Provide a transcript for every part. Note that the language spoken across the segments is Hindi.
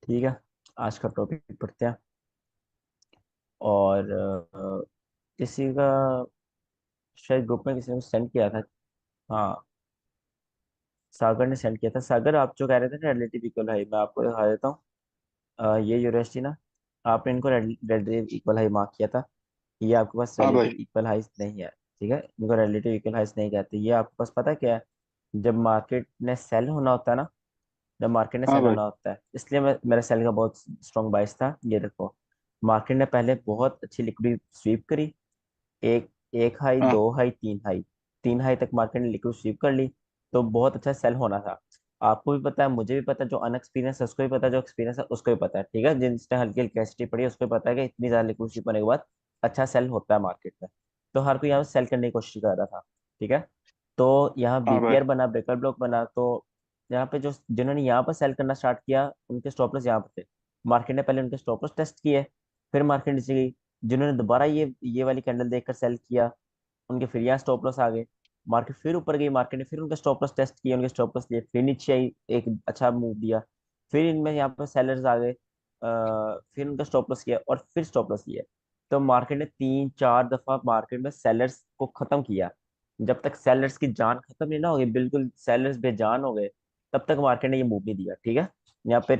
ठीक है, आज का टॉपिक पढ़ते हैं। और किसी का शायद ग्रुप में किसी ने सेंड किया था। हाँ, सागर ने सेंड किया था। सागर, आप जो कह रहे थे ना रिलेटिव इक्वल हाई, मैं आपको दिखा देता हूँ। ये यूनिवर्सिटी ना, आपने इनको रिलेटिव इक्वल हाई मार्क किया था। ये आपके पास हाँ भाई। रिलेटिव इक्वल हाइस नहीं है। ठीक है, इनको रिलेटिव इक्वल हाइस नहीं कहते। ये आपके पास पता क्या है? जब मार्केट ने सेल होना होता है ना, जब मार्केट ने हाँ सेल भाई। होना होता है, इसलिए मेरा सेल का बहुत स्ट्रॉन्ग बाइस था। ये देखो, मार्केट ने पहले बहुत अच्छी लिक्विड स्वीप करी। एक एक हाई, हाँ दो हाई, तीन हाई, तीन हाई तक मार्केट ने लिक्विड स्वीप कर ली। तो बहुत अच्छा सेल होना था। आपको भी पता है, मुझे भी पता है, जो अनएक्सपीरियंस है उसको भी पता है, जो एक्सपीरियंस है उसको भी पता है। ठीक है, जिसने हल्की हल्की कैपेसिटी पड़ी है उसको भी पता है कि इतनी ज्यादा लिक्विड स्वीप होने के बाद अच्छा सेल होता है मार्केट में। तो हर कोई यहाँ पे सेल करने की कोशिश कर रहा था। ठीक है, तो यहाँ हाँ भाई। बीपीआर बना, ब्रेकर ब्लॉक बना। तो यहाँ पे जो जिन्होंने यहाँ पर सेल करना स्टार्ट किया, उनके स्टॉप लॉस यहाँ पे थे। मार्केट ने पहले उनके स्टॉप लॉस टेस्ट किए, फिर मार्केट नीचे गई। जिन्होंने दोबारा ये वाली कैंडल देखकर सेल किया, उनके फिर यहाँ स्टॉप लॉस आ गए। मार्केट फिर ऊपर गई, मार्केट ने फिर उनका स्टॉप लॉस टेस्ट किया, उनके स्टॉप लॉस लिए, फिर नीचे आई, एक अच्छा मूव दिया। फिर इनमें यहाँ पर सेलर्स आ गए, फिर उनका स्टॉप लॉस किया और फिर स्टॉप लॉस लिया। तो मार्केट ने तीन चार दफा मार्केट में सेलर्स को खत्म किया। जब तक सेलर्स की जान खत्म नहीं ना हो गई, बिल्कुल सेलर्स बेजान हो गए, तब तक मार्केट ने ये मूव नहीं दिया। ठीक है, यहाँ पे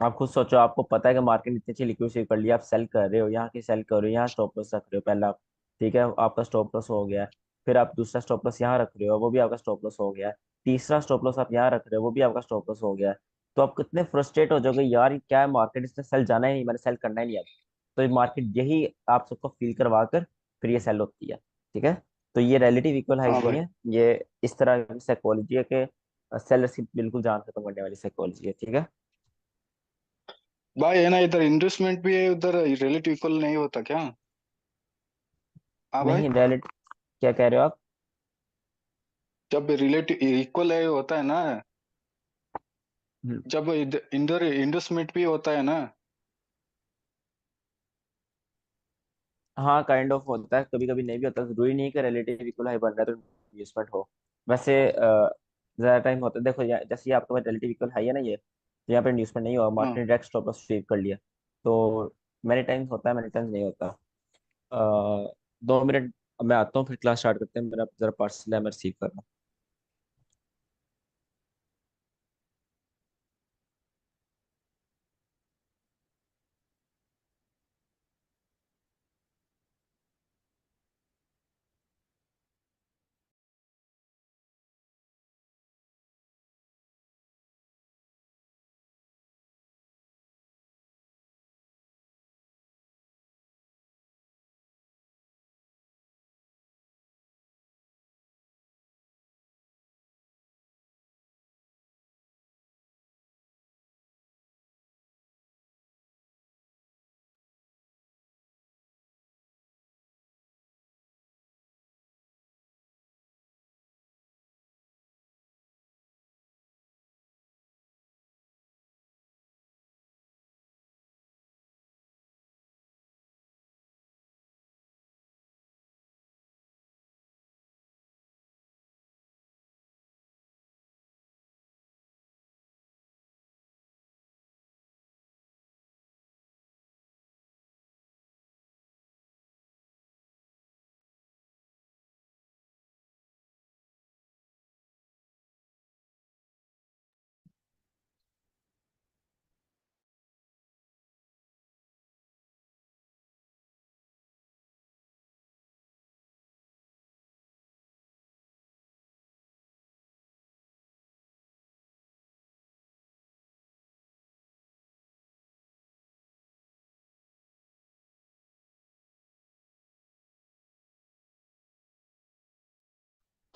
आप खुद सोचो, आपको पता है कि मार्केट इतनी अच्छी लिक्विडिटी कर लिया, आप सेल कर रहे हो, यहाँ की सेल कर रहे हो, यहाँ स्टॉप लॉस रख रहे हो पहला आप। ठीक है, आपका स्टॉप लॉस हो गया है। फिर आप दूसरा स्टॉप लॉस यहाँ रख रहे हो, वो भी आपका स्टॉप लॉस हो गया है। तीसरा स्टॉप लॉस आप यहाँ रख रहे हो, वो भी आपका स्टॉप लॉस हो गया है। तो आप कितने फ्रस्ट्रेट हो जाओगे यार, ये क्या है मार्केट, इसने सेल जाना ही नहीं, मैंने सेल करना ही नहीं अब। तो ये मार्केट यही आप सबको फील करवा कर फिर ये सेल होती है। ठीक है, तो ये रिलेटिव इक्वल हाइस हाँ नहीं भाई। है, ये इस तरह की साइकोलॉजी है कि सेलर्स की बिल्कुल जान खत्म करने वाली साइकोलॉजी है। ठीक है। भाई है ना, इधर इन्वेस्टमेंट भी है, उधर रिलेटिव इक्वल नहीं होता क्या? हाँ भाई। नहीं, रियलिटी क्या कह रहे हो आप? जब रिलेटिव इक्वल है होता है ना, हम्म, जब इधर इन्वेस्टमेंट भी होता है ना। हाँ, काइंड ऑफ होता है, कभी कभी नहीं भी होता। जरूरी नहीं कि रिलेटिव इक्वल हाई बन रहा है तो इन्वेस्टमेंट हो। वैसे ज्यादा टाइम होता है, देखो जैसे ये आपका रिलेटिव इक्वल हाई है ना, ये तो यहाँ पे इन्वेस्टमेंट नहीं हुआ, मार्केट हाँ ने डायरेक्ट स्टॉप लॉस सेव कर लिया। तो मैनी टाइम्स होता है, मैनी टाइम्स नहीं होता। 2 मिनट, अब मैं आता हूँ, फिर क्लास स्टार्ट करते हैं। मेरा जरा पार्सल है, मैं रिसीव कर रहा हूँ।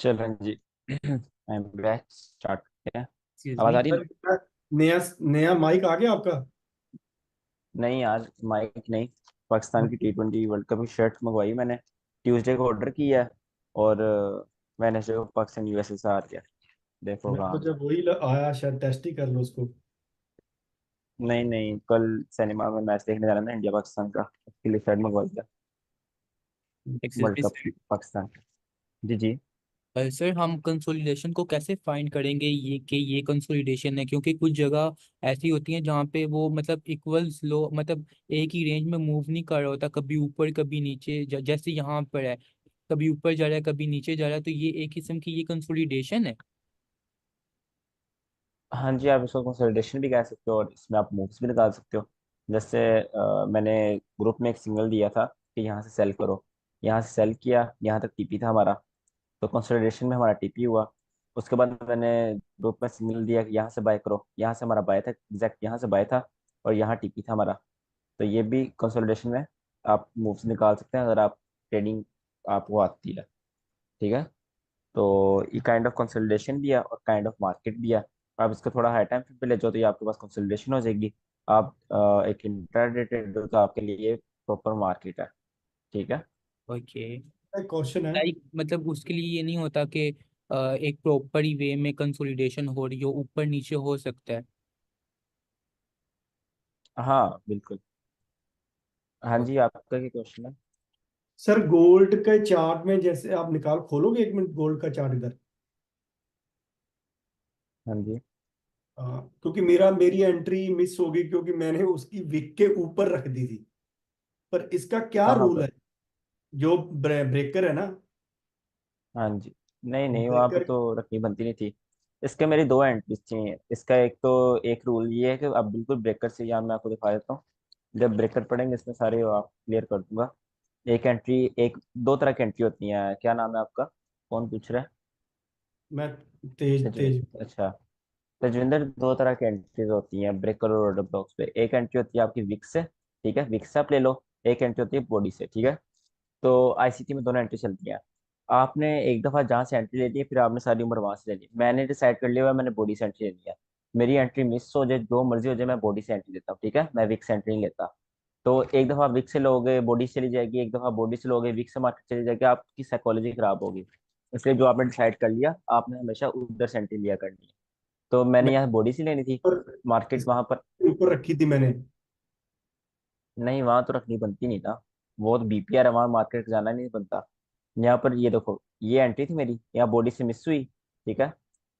चलो जी, आई एम बैक, स्टार्ट करते हैं। एक्सक्यूज आवाज मी आ रही है ना? सर। नया नया माइक आ गया आपका? नहीं, आज माइक नहीं। पाकिस्तान की T20 वर्ल्ड कप की शर्ट मंगवाई मैंने, ट्यूसडे को ऑर्डर किया है। और वेडनेसडे को पाकिस्तान यूएसए से हार गया। देखो मैं तो काम। जब वही आया शायद टेस्ट ही कर लो उसको। नहीं नहीं, कल सिनेमा में मैच देखने जाना था इंडिया पाकिस्तान का, उसके लिए शर्ट मंगवाई है। एक्सक्यूज वर्ल्ड मी कप सर। की पाकिस्तान की। जी जी। सर हम कंसोलिडेशन को कैसे फाइंड करेंगे ये कि ये कंसोलिडेशन है, क्योंकि कुछ जगह ऐसी होती हैं जहाँ पे वो मतलब इक्वल स्लो, मतलब एक ही रेंज में मूव नहीं कर रहा होता, कभी ऊपर कभी नीचे, जैसे यहाँ पर है, कभी ऊपर जा रहा है कभी नीचे जा रहा है, तो ये एक किस्म की ये कंसोलिडेशन है। हाँ जी, आप इसको कंसोलिडेशन भी कह सकते हो और इसमें आप मूव्स भी निकाल सकते हो। जैसे मैंने ग्रुप में एक सिग्नल दिया था कि यहाँ से सेल करो, यहाँ से सेल किया, यहाँ तक टीपी था हमारा, तो कंसोलिडेशन में हमारा टीपी हुआ। उसके बाद मैंने ग्रुप में सिग्नल दिया कि यहाँ से बाय करो, यहाँ से हमारा बाय था, एग्जैक्ट यहाँ से बाय था और यहाँ टीपी था हमारा। तो ये भी कंसोलिडेशन में आप मूव्स निकाल सकते हैं अगर आप ट्रेडिंग आपको आती है। ठीक है, तो ये काइंड ऑफ कंसोलिडेशन भी है और काइंड ऑफ मार्केट भी है। आप इसको थोड़ा हाई टाइम फ्रेम पे ले जाओ तो ये आपके पास कंसोलिडेशन हो जाएगी। आप एक इंट्राडे ट्रेडर हो तो आपके लिए प्रॉपर मार्केट है। ठीक है। ओके। एक क्वेश्चन है। लाइक मतलब उसके लिए ये नहीं होता कि एक प्रॉपर ही वे में कंसोलिडेशन हो रही हो, ऊपर नीचे हो सकता है। हाँ बिल्कुल। हाँ जी, आपका क्या क्वेश्चन है? सर गोल्ड के चार्ट में जैसे आप निकाल खोलोगे, एक मिनट गोल्ड का चार्ट इधर। हाँ जी। क्योंकि मेरी एंट्री मिस हो गई क्योंकि मैंने उसकी विक के ऊपर रख दी थी। पर इसका क्या कहाँ रूल पर? है? जो ब्रेकर है ना, हाँ जी। नहीं नहीं, वहाँ पे ब्रेकर। तो रखनी बनती नहीं थी। इसके मेरी दो एंट्रीज चाहिए। इसका एक तो एक रूल ये है कि आप बिल्कुल ब्रेकर से, यहाँ मैं आपको दिखा देता हूँ। जब ब्रेकर पढ़ेंगे इसमें सारे आप क्लियर कर दूंगा। एक एंट्री, एक दो तरह की एंट्री होती है। क्या नाम है आपका? कौन पूछ रहा है? मैं तेज तेज। अच्छा, तजविंदर। दो तरह की एंट्रीज होती हैं ब्रेकर और ऑर्डर ब्लॉक्स पे। एक एंट्री होती है आपकी विक्स से, ठीक है, विक्स से आप ले लो। एक एंट्री होती है बॉडी से, ठीक है। तो आईसीटी में दोनों एंट्री चलती हैं। आपने एक दफा जहाँ से एंट्री ले ली है, फिर आपने सारी उम्र वहां से लेनी है। मैंने डिसाइड कर लिया हुआ है, मैंने बॉडी से एंट्री लेनी है। मेरी एंट्री मिस हो जाए, जो मर्जी हो जाए, मैं बॉडी से एंट्री लेता हूँ, ठीक है, मैं विक्स एंट्री नहीं लेता। तो एक दफा विक्स से लोगे बॉडी चली जाएगी, एक दफा बॉडी से लोगे विक्स से मार्केट चली जाएगी, आपकी साइकोलॉजी खराब होगी। इसलिए जो आपने डिसाइड कर लिया, आपने हमेशा उधर से एंट्री लिया करनी है। तो मैंने मैं यहाँ बॉडी से लेनी थी। ऊपर, मार्केट वहां पर, इसके ऊपर रखी थी मैंने। नहीं वहां तो रखनी बनती नहीं था। वो तो बीपीआर है, वहां मार्केट जाना नहीं बनता। यहाँ पर ये देखो, ये एंट्री थी मेरी, यहाँ बॉडी से मिस हुई, ठीक है।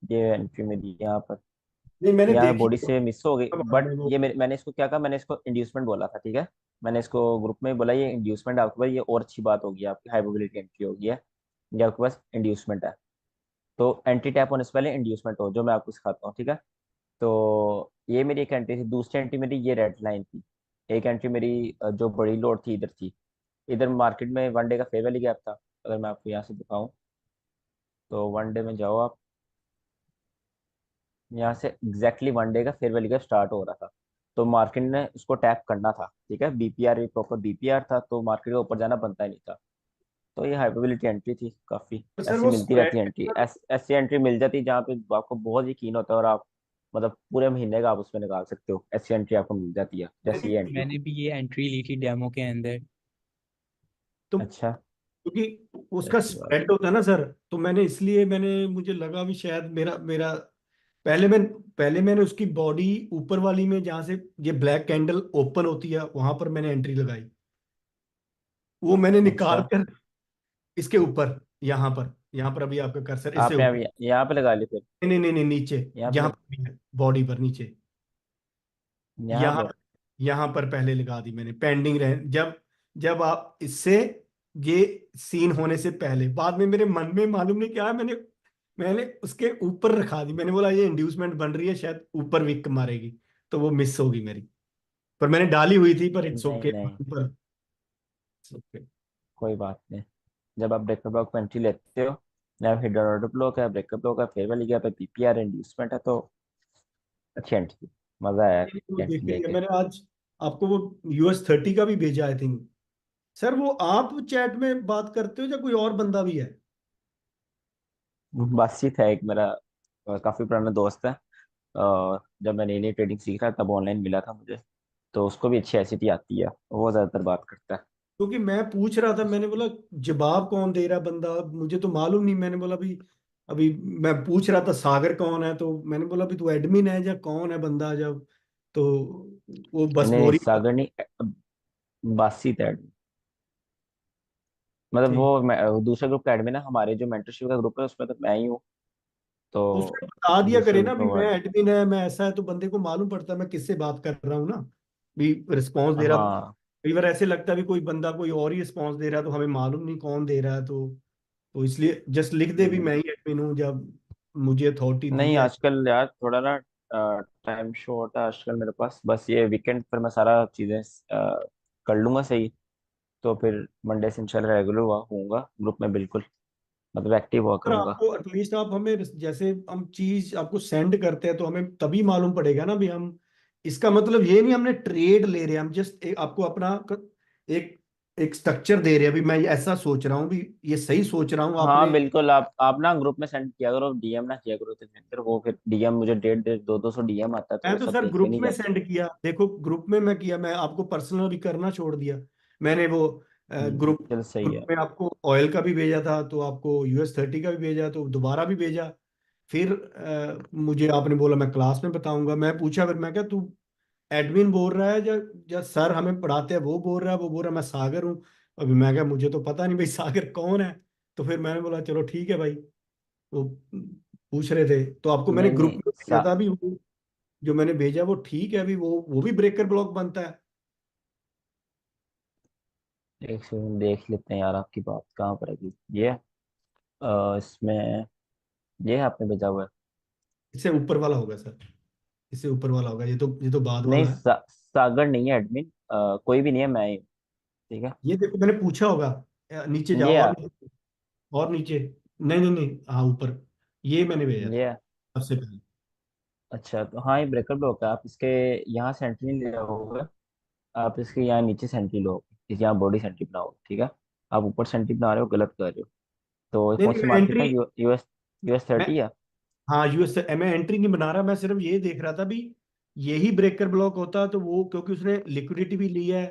ये एंट्री मेरी यहाँ पर, नहीं मैंने यहाँ देखी बॉडी तो, से मिस हो गई, अब बट आपने वो। ये मैंने इसको क्या कहा, मैंने इसको इंड्यूसमेंट बोला था, ठीक है। मैंने इसको ग्रुप में बोला ये इंड्यूसमेंट आपके पास, ये और अच्छी बात होगी, आपकी हाइपोबिलिटी एंट्री होगी है, ये आपके पास इंड्यूसमेंट है। तो एंट्री टैप होने से पहले इंड्यूसमेंट हो, जो मैं आपको सिखाता हूँ, ठीक है। तो ये मेरी एक एंट्री थी। दूसरी एंट्री मेरी ये रेड लाइन थी। एक एंट्री मेरी जो बड़ी लोड थी इधर थी। इधर मार्केट में वन डे का फेयर वैल्यू गैप था। अगर मैं आपको यहाँ से दिखाऊं, तो वन डे में जाओ आप, यहाँ से एग्जैक्टली वन डे का फेयर वैल्यू गैप स्टार्ट हो रहा था। तो मार्केट ने उसको टैप करना था, ठीक है। बीपीआर भी प्रॉपर बीपीआर था, तो मार्केट के ऊपर जाना बनता ही नहीं था। तो ये हाइपेबिलिटी एंट्री थी काफ़ी। तो सर ऐसी वो मिलती रहती है स्प्रेड। एंट्री, ऐसी एंट्री मिल जाती है जहाँ पे आपको बहुत यकीन होता है और आप मतलब पूरे महीने का आप उसमें निकाल सकते हो। ऐसी एंट्री आपको मिल जाती है जैसे ये एंट्री मैंने थी। भी ये एंट्री ली थी डेमो के अंदर। तो अच्छा, क्योंकि उसका ऐसी बात स्प्रेड होता है ना सर, तो मैंने इसलिए मुझे लगा भी शायद मेरा मेरा पहले मैं पहले मैंने उसकी बॉडी ऊपर वाली में जहां से ये ब्लैक कैंडल ओपन होती है वहां पर मैंने एंट्री लगाई। वो मैंने निकाल अच्छा। कर इसके ऊपर, यहाँ पर अभी आपका कर्सर इससे आपने ऊपर। अभी यहाँ पे लगा ली फिर? नहीं नहीं नहीं नहीं, नीचे। यहाँ पे जहां पर बॉडी पर नीचे, यहाँ यहाँ पे। यहाँ पर पहले लगा दी मैंने पेंडिंग रह जब जब आप इससे ये सीन होने से पहले, बाद में मेरे मन में मालूम नहीं क्या है, मैंने मैंने उसके ऊपर रखा दी। मैंने बोला ये इंड्यूसमेंट बन रही है, शायद ऊपर विक मारेगी, तो वो मिस होगी मेरी। पर मैंने डाली हुई थी, पर इट्स नहीं ओके नहीं, ऊपर। it's okay। कोई बात नहीं। जब आप ब्रेकर ब्लॉक में एंट्री लेते हो, या हिडन ऑर्डर ब्लॉक है, ब्रेकर ब्लॉक है, फेयर वैल्यू गैप है, पीपीआर इंड्यूसमेंट है, तो अच्छी एंट्री, मजा आया वो देख एंट्री के लेके। मैंने आज आपको वो US 30 का भी भेजा आई थिंक। सर वो आप चैट में बात करते हो या कोई और बंदा भी है? बातचीत है एक मेरा काफी पुराना दोस्त है। जब मैं नई नई ट्रेडिंग सीख रहा तब ऑनलाइन मिला था मुझे। तो उसको भी अच्छी एसिटी आती है, वो ज्यादातर बात करता है। क्योंकि मैं पूछ रहा था, मैंने बोला जवाब कौन दे रहा बंदा, मुझे तो मालूम नहीं। मैंने बोला अभी अभी मैं पूछ रहा था सागर कौन है, तो मैंने बोला अभी तू एडमिन है या कौन है बंदा जब, तो वो बस नहीं नहीं, बोरी। सागर नहीं, बातचीत है। मतलब ठीक। वो दूसरे ग्रुप का एडमिन है, हमारे जो मेंटरशिप का ग्रुप है उसमें तो मैं ही हूँ। उसने तो बता दिया दूसरे करे ना ग्रुप भी में वो मैं है। एडमिन है, मैं ऐसा है, तो बंदे को मालूम पड़ता है मैं किससे बात कर रहा हूँ ना, भी रिस्पॉन्स दे रहा। हाँ कई बार ऐसे लगता है भी कोई बंदा कोई और ही रिस्पॉन्स दे रहा है, तो हमें मालूम नहीं कौन दे रहा है, तो इसलिए जस्ट लिख दे भी मैं ही एडमिन हूँ जब मुझे अथॉरिटी दी नहीं है। आजकल यार थोड़ा ना टाइम शॉर्ट है आजकल मेरे पास, बस ये वीकेंड पर मैं सारा चीज़ें कर लूंगा सही। तो फिर मंडे से इंशाल्लाह रेगुलर हुआ होऊंगा ग्रुप में बिल्कुल, मतलब एक्टिव हुआ पर करूंगा। आपको एटलीस्ट आप हमें, जैसे हम चीज आपको सेंड करते हैं तो हमें तभी मालूम पड़ेगा ना भी हम, इसका मतलब ये नहीं हमने ट्रेड ले रहे हैं, हम जस्ट आपको अपना एक एक स्ट्रक्चर दे रहे हैं, भी मैं ऐसा सोच रहा हूँ भी, ये सही सोच रहा हूँ हाँ आपने। बिल्कुल, आप ना ग्रुप में सेंड किया करो, डीएम ना किया करो, तो फिर वो फिर डीएम मुझे 150 200 डीएम आता है तो मैं वो तो सब सर देखे ग्रुप नहीं में जाते। सेंड किया, देखो ग्रुप में मैं किया, मैं आपको पर्सनल भी करना छोड़ दिया। मैंने वो ग्रुप चलो सही ग्रुप है। में आपको ऑयल का भी भेजा था, तो आपको US 30 का भी भेजा, तो दोबारा भी भेजा। फिर मुझे आपने बोला मैं क्लास में बताऊंगा, मैं पूछा, फिर मैं क्या तू एडमिन बोल रहा है या सर हमें पढ़ाते हैं वो बोल रहा है, वो बोल रहा है मैं सागर हूँ। अभी मैं क्या, मुझे तो पता नहीं भाई सागर कौन है। तो फिर मैंने बोला चलो ठीक है भाई, वो पूछ रहे थे तो आपको मैंने नहीं ग्रुप नहीं में भेजा था भी, वो जो मैंने भेजा वो ठीक है, अभी वो भी ब्रेकर ब्लॉक बनता है। एक सेकंड देख लेते हैं यार, आपकी बात कहाँ पर है ये इसमें ये आपने भेजा हुआ है। इससे ऊपर वाला होगा सर, इससे ऊपर वाला होगा, ये तो बाद नहीं वाला है। सागर नहीं है एडमिन, कोई भी नहीं है, मैं ही हूँ, ठीक है। ये देखो मैंने पूछा होगा, नीचे ये जाओ है, और नीचे, नहीं नहीं नहीं, हाँ ऊपर, ये मैंने भेजा था ये है। सबसे पहले। अच्छा तो हाँ ये ब्रेकअप ब्लॉक है, आप इसके यहाँ सेंट्री नहीं लिया होगा, आप इसके यहाँ नीचे सेंट्री लो, इस यहाँ बॉडी सेंट्री बनाओ, ठीक है। आप ऊपर सेंट्री बना रहे हो, गलत कर रहे हो। तो नहीं कौन नहीं सी मैं मार्केट एंट्री, है, यूएस यूएस मैं 30 है। हाँ मैं एंट्री नहीं बना रहा, मैं सिर्फ ये देख रहा था भी यही ब्रेकर ब्लॉक होता तो वो, क्योंकि उसने लिक्विडिटी भी ली है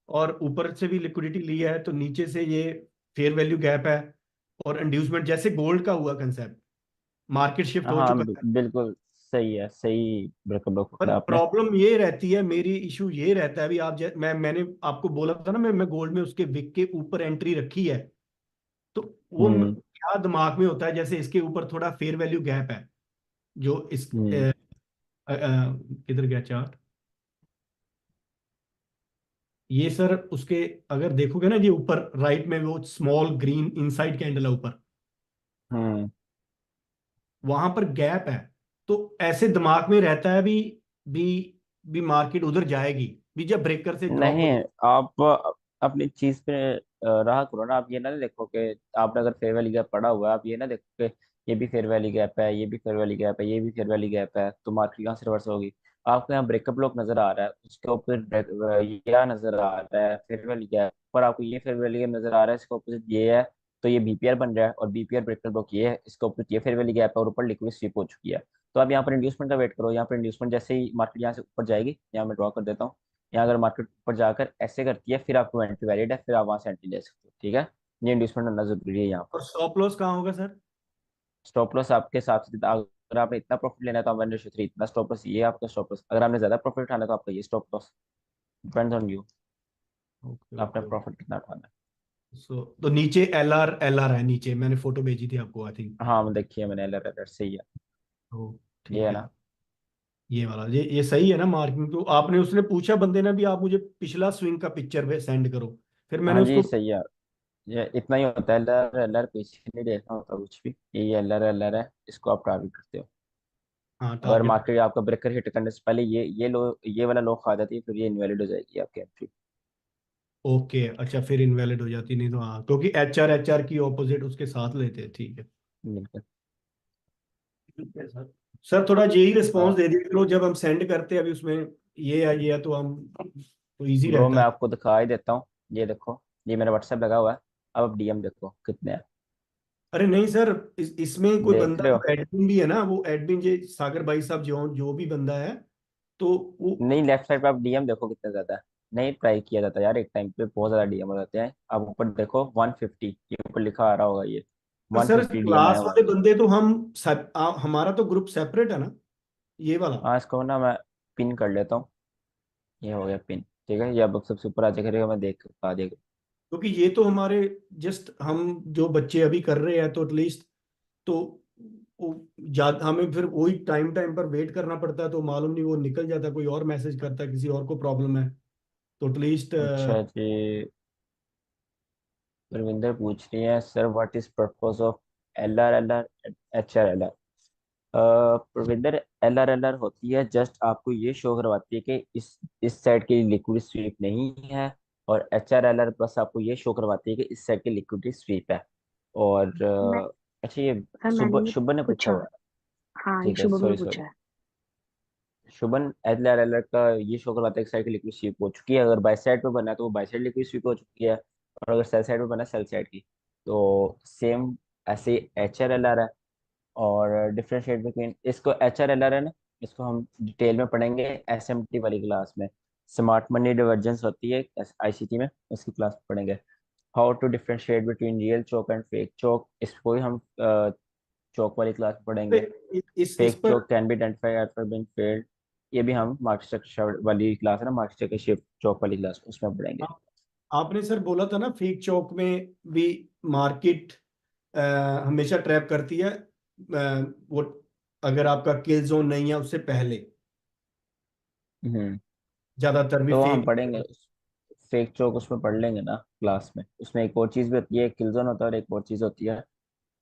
और ऊपर से भी लिक्विडिटी ली है, तो नीचे से ये फेयर वैल्यू गैप है और इंड्यूसमेंट, जैसे गोल्ड का हुआ कंसेप्ट, मार्केट शिफ्ट हो हाँ चुका है। बिल्कुल सही है, सही ब्रेकअप ब्लॉक पर पकड़ा आपने। प्रॉब्लम ये रहती है, मेरी इशू ये रहता है अभी, मैंने आपको बोला था ना, मैं गोल्ड में उसके विक के ऊपर एंट्री रखी है, तो वो हम्म क्या दिमाग में होता है, जैसे इसके ऊपर थोड़ा फेयर वैल्यू गैप है, जो इस हम्म किधर गया चार्ट, ये सर उसके, अगर देखोगे ना ये ऊपर राइट में वो स्मॉल ग्रीन इनसाइड कैंडल है ऊपर, हम्म वहां पर गैप है, तो ऐसे दिमाग में रहता है भी भी मार्केट उधर जाएगी भी जब ब्रेकर से ड्रॉप हो नहीं जाए। आप अपनी चीज पे रहा करो ना, आप ये ना देखो कि आपने अगर फेयर वैली गैप पड़ा हुआ है, आप ये ना देखो कि ये भी फेयर वैली गैप है, ये भी फेयर वैली गैप है, ये भी फेयर वैली गैप है, तो मार्केट यहाँ से रिवर्स होगी। आपको यहाँ ब्रेकअप ब्लॉक नजर आ रहा है, उसके ऊपर क्या नजर आ रहा है, फेयर वैली गैप पर आपको ये फेयर वैली गैप नजर आ रहा है, इसके ऑपोजिट ये है, तो ये बीपीआर बन रहा है, और बीपीआर ब्रेकअप ब्लॉक ये है, इसके ऑपोजिट ये फेयर वैली गैप है, और ऊपर लिक्विड स्वीप हो चुकी है। तो आप यहाँ पर इंड्यूसमेंट का वेट करो, यहाँ पर इंड्यूसमेंट जैसे ही मार्केट यहाँ से ऊपर जाएगी, यहाँ मैं ड्रॉ कर देता हूँ, या अगर मार्केट ऊपर जाकर ऐसे करती है फिर आपको एंट्री वैलिड है, फिर आप वहां से एंट्री ले सकते हो, ठीक है। ये इंडस्टमेंट करना जरूरी है यहाँ और पर। स्टॉप लॉस कहाँ होगा सर? स्टॉप लॉस आपके हिसाब से, अगर आपने इतना प्रॉफिट लेना है तो 1:3 इतना स्टॉप लॉस, ये है आपका स्टॉप लॉस, अगर आपने ज्यादा प्रॉफिट उठाना है तो आपका ये stop loss, depends on you, okay आपने ओके ओके। प्रॉफिट कितना उठाना तो नीचे एल आर है, नीचे मैंने फोटो भेजी थी आपको आई थिंक। है। हाँ मैं देखिए मैंने अलर्ट सही है, तो ये है ठीक है, ना। ये वाला ये सही है ना मार्किंग, तो आपने उसने पूछा बंदे ने भी, आप मुझे पिछला स्विंग का पिक्चर सेंड करो, फिर मैंने हाँ जी उसको। सही है, ये इतना ही होता है, एलआर एलआर पीछे नहीं देखना होता कुछ भी, ये एलआर एलआर है, इसको आप टारगेट करते हो। हाँ अगर टारगेट। मार्केट आपका ब्रेकर हिट करने से पहले ये लो, ये वाला लो खा जाती है, फिर ये इनवैलिड हो जाएगी आपकी एंट्री। ओके अच्छा, फिर इनवैलिड हो जाती, नहीं तो हाँ, क्योंकि एच आर की ऑपोजिट उसके साथ लेते हैं, ठीक है। बिल्कुल। ठीक है सर। सर थोड़ा यही रिस्पॉन्स हाँ दे दिया करो जब हम सेंड करते हैं, अभी उसमें ये है तो हम, तो इजी ब्रो रहता मैं है। आपको दिखा ही देता हूँ, ये देखो, ये मेरा व्हाट्सएप लगा हुआ है, अब आप डीएम देखो कितने हैं, अरे नहीं सर, इसमें कोई देख बंदा रहे जो हो। एडमिन भी है ना, वो एडमिन जे सागर भाई साहब जो जो भी बंदा है, तो वो। नहीं लेफ्ट साइड पे आप डीएम देखो कितने ज्यादा है, नहीं ट्राई किया जाता यार, एक टाइम पे बहुत ज्यादा डीएम हो जाते हैं, आप ऊपर देखो 150, ये ऊपर लिखा आ रहा होगा ये तो सर 150 डीएम है क्लास वाले हमारे। बंदे तो हम हमारा तो ग्रुप सेपरेट है ना, ये वाला। हाँ इसको ना मैं पिन कर लेता हूँ, ये हो गया पिन, ठीक है, ये अब सबसे ऊपर आ जाएगा, मैं देख पा दिया। क्योंकि ये तो हमारे जस्ट हम जो बच्चे अभी कर रहे हैं तो एटलीस्ट तो हमें फिर वही टाइम टाइम पर वेट करना पड़ता है, तो मालूम नहीं वो निकल जाता है, कोई और मैसेज करता है, किसी और को प्रॉब्लम है, तो एटलीस्ट अच्छा जी, रविंदर पूछ रही है sir what is purpose of LRLR HRLR। Pravinder, LRLR होती है जस्ट आपको ये शो करवाती है कि इस साइड की लिक्विड स्वीप नहीं है, और HRLR बस आपको ये शो करवाती है कि इस साइड की लिक्विड स्वीप है। और मैं अच्छा, ये सर शुभ मैंने ये शुभ ने पूछा पूछा। हुआ है। हाँ, ये ठीक है, शुभम ने सॉरी पूछा सॉरी। है। शुभन, LRLR का ये शो करवाता है कि साइड की लिक्विड स्वीप हो चुकी है, अगर बाई साइड पे बना है तो वो बाई साइड लिक्विड स्वीप हो चुकी है, और अगर सेल साइड पे बना है सेल साइड की। तो सेम ऐसे HRLR है। और डिफरेंशिएट बिटवीन इसको HRLR है ना, इसको हम डिटेल में पढ़ेंगे SMT वाली क्लास में। स्मार्ट मनी डिवर्जेंस होती है ICT में, उसकी क्लास में पढ़ेंगे। How to differentiate between real choke and fake choke, इसको ही हम चोक वाली क्लास में पढ़ेंगे। इस फेक पर choke can be identified after being failed, ये भी हम मार्केट स्ट्रक्चर वाली क्लास है ना, मार्केट स्ट्रक्चर चोक वाली क्लास उसमें पढ़ेंगे। आप, आपने सर बोला था ना फेक चौक में भी मार्केट हमेशा ट्रैप करती है, वो अगर आपका किल जोन नहीं है उससे पहले, हम्म। ज्यादातर भी तो हम फेक। पढ़ेंगे फेक चोक, उसमें पढ़ लेंगे ना क्लास में। उसमें एक और चीज़ भी होती है, एक किल जोन होता है और एक और चीज़ होती है,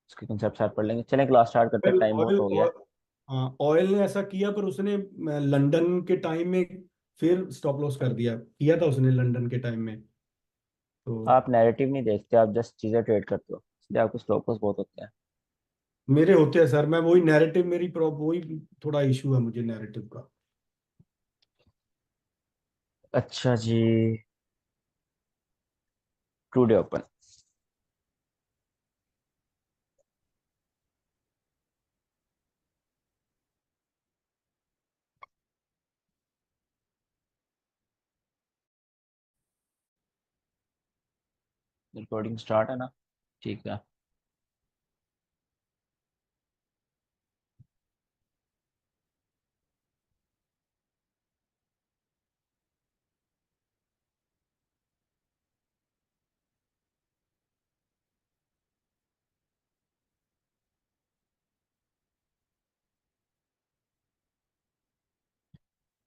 उसके कंसेप्ट साथ पढ़ लेंगे। चलें क्लास स्टार्ट करते हैं, ऑयल टाइम आउट ऑयल हो गया है। हाँ, ऑयल ने ऐसा किया पर उसने लंदन के टाइम में फिर स्टॉप लॉस कर दिया, किया था उसने लंदन के टाइम में तो। आप नैरेटिव नहीं देखते, आप जस्ट चीज़ें ट्रेड करते हो, इसलिए आपको स्टॉप लॉस बहुत होते हैं। मेरे होते हैं सर, मैं वही नैरेटिव, मेरी वही थोड़ा इशू है मुझे नैरेटिव का। अच्छा जी, टुडे ओपन। रिकॉर्डिंग स्टार्ट है ना? ठीक है।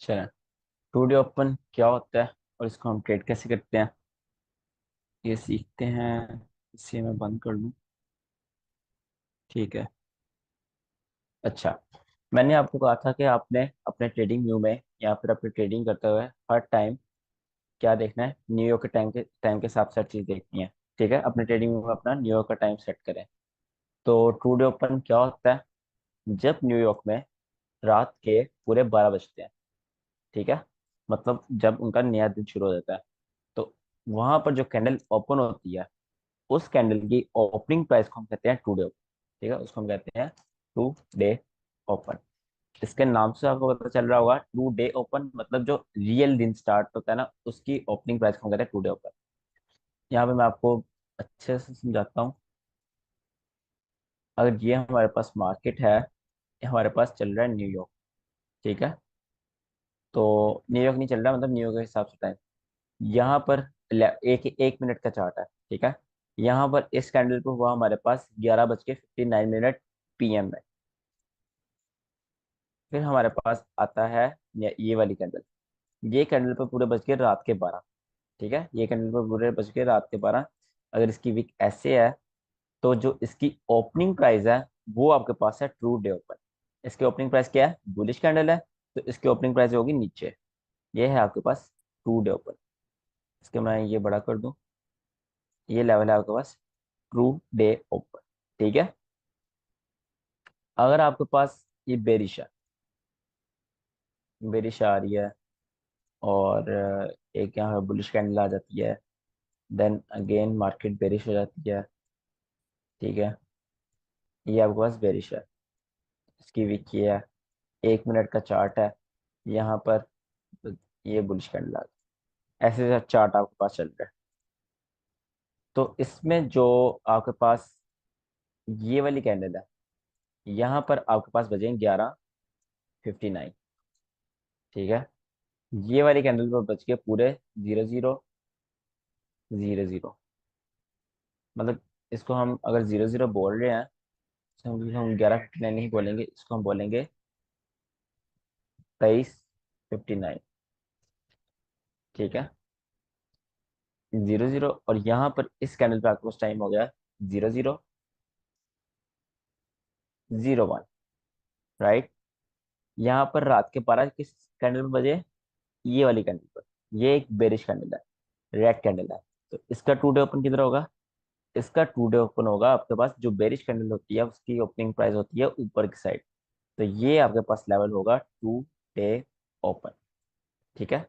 चलें, टुडे ओपन क्या होता है और इसको हम ट्रेड कैसे करते हैं ये सीखते हैं। इसे मैं बंद कर लूँ। ठीक है। अच्छा, मैंने आपको कहा था कि आपने अपने ट्रेडिंग व्यू में या फिर अपनी ट्रेडिंग करते हुए हर टाइम क्या देखना है, न्यूयॉर्क के टाइम के हिसाब से हर चीज़ देखनी है। ठीक है, अपने ट्रेडिंग व्यू में अपना न्यूयॉर्क का टाइम सेट करें। तो टुडे ओपन क्या होता है, जब न्यूयॉर्क में रात के पूरे 12 बजते हैं, ठीक है, मतलब जब उनका नया दिन शुरू हो जाता है, तो वहां पर जो कैंडल ओपन होती है, उस कैंडल की ओपनिंग प्राइस को हम कहते हैं टुडे ओपन। ठीक है, उसको हम कहते हैं टू डे ओपन। इसके नाम से आपको पता चल रहा होगा, टू डे ओपन मतलब जो रियल दिन स्टार्ट होता है ना, उसकी ओपनिंग प्राइस को हम कहते हैं टू डे ओपन। यहाँ पे मैं आपको अच्छे से समझाता हूँ। अगर ये हमारे पास मार्केट है, ये हमारे पास चल रहा है न्यूयॉर्क, ठीक है, तो न्यूयॉर्क नहीं चल रहा, मतलब न्यूयॉर्क के हिसाब से टाइम यहाँ पर एक एक मिनट का चार्ट है, ठीक है। यहाँ पर इस कैंडल पे हुआ हमारे पास 11:59 PM में। फिर हमारे पास आता है ये वाली कैंडल, ये कैंडल पे पूरे बज के रात के 12। ठीक है, ये कैंडल पे पूरे बज के रात के 12। अगर इसकी विक ऐसे है, तो जो इसकी ओपनिंग प्राइस है वो आपके पास है ट्रू डे ओपन। इसकी ओपनिंग प्राइस क्या है, बुलिश कैंडल है, तो इसकी ओपनिंग प्राइस होगी नीचे। ये है आपके पास ट्रू डे ओपन। इसके मैं ये बड़ा कर दूं, ये लेवल है आपके पास ट्रू डे ओपन। ठीक है, अगर आपके पास ये बेरिश आ रही है और एक यहाँ बुलिश कैंडल आ जाती है, देन अगेन मार्केट बेरिश हो जाती है, ठीक है, ये आपके पास बेरिश है। इसकी वीक ये है, एक मिनट का चार्ट है यहाँ पर, तो ये बुलिश कैंडल आ गई। ऐसे चार्ट आपके पास चल रहा है। तो इसमें जो आपके पास ये वाली कैंडल है, यहाँ पर आपके पास बजे 11:59, ठीक है। ये वाली कैंडल पर बच के पूरे 00:00। मतलब इसको हम अगर 0 0 बोल रहे हैं तो हम 11:59 नहीं बोलेंगे, इसको हम बोलेंगे 23:59। ठीक है, 0 0, और यहाँ पर इस कैंडल पे आपके पास टाइम हो गया 00:01, राइट। यहाँ पर रात के 12 किस कैंडल पे बजे, ये वाली कैंडल पर। ये एक बेरिश कैंडल है, रेड कैंडल है। तो इसका टू डे ओपन किधर होगा, इसका टू डे ओपन होगा आपके पास, जो बेरिश कैंडल होती है उसकी ओपनिंग प्राइस होती है ऊपर की साइड। तो ये आपके पास लेवल होगा टू डे ओपन। ठीक है,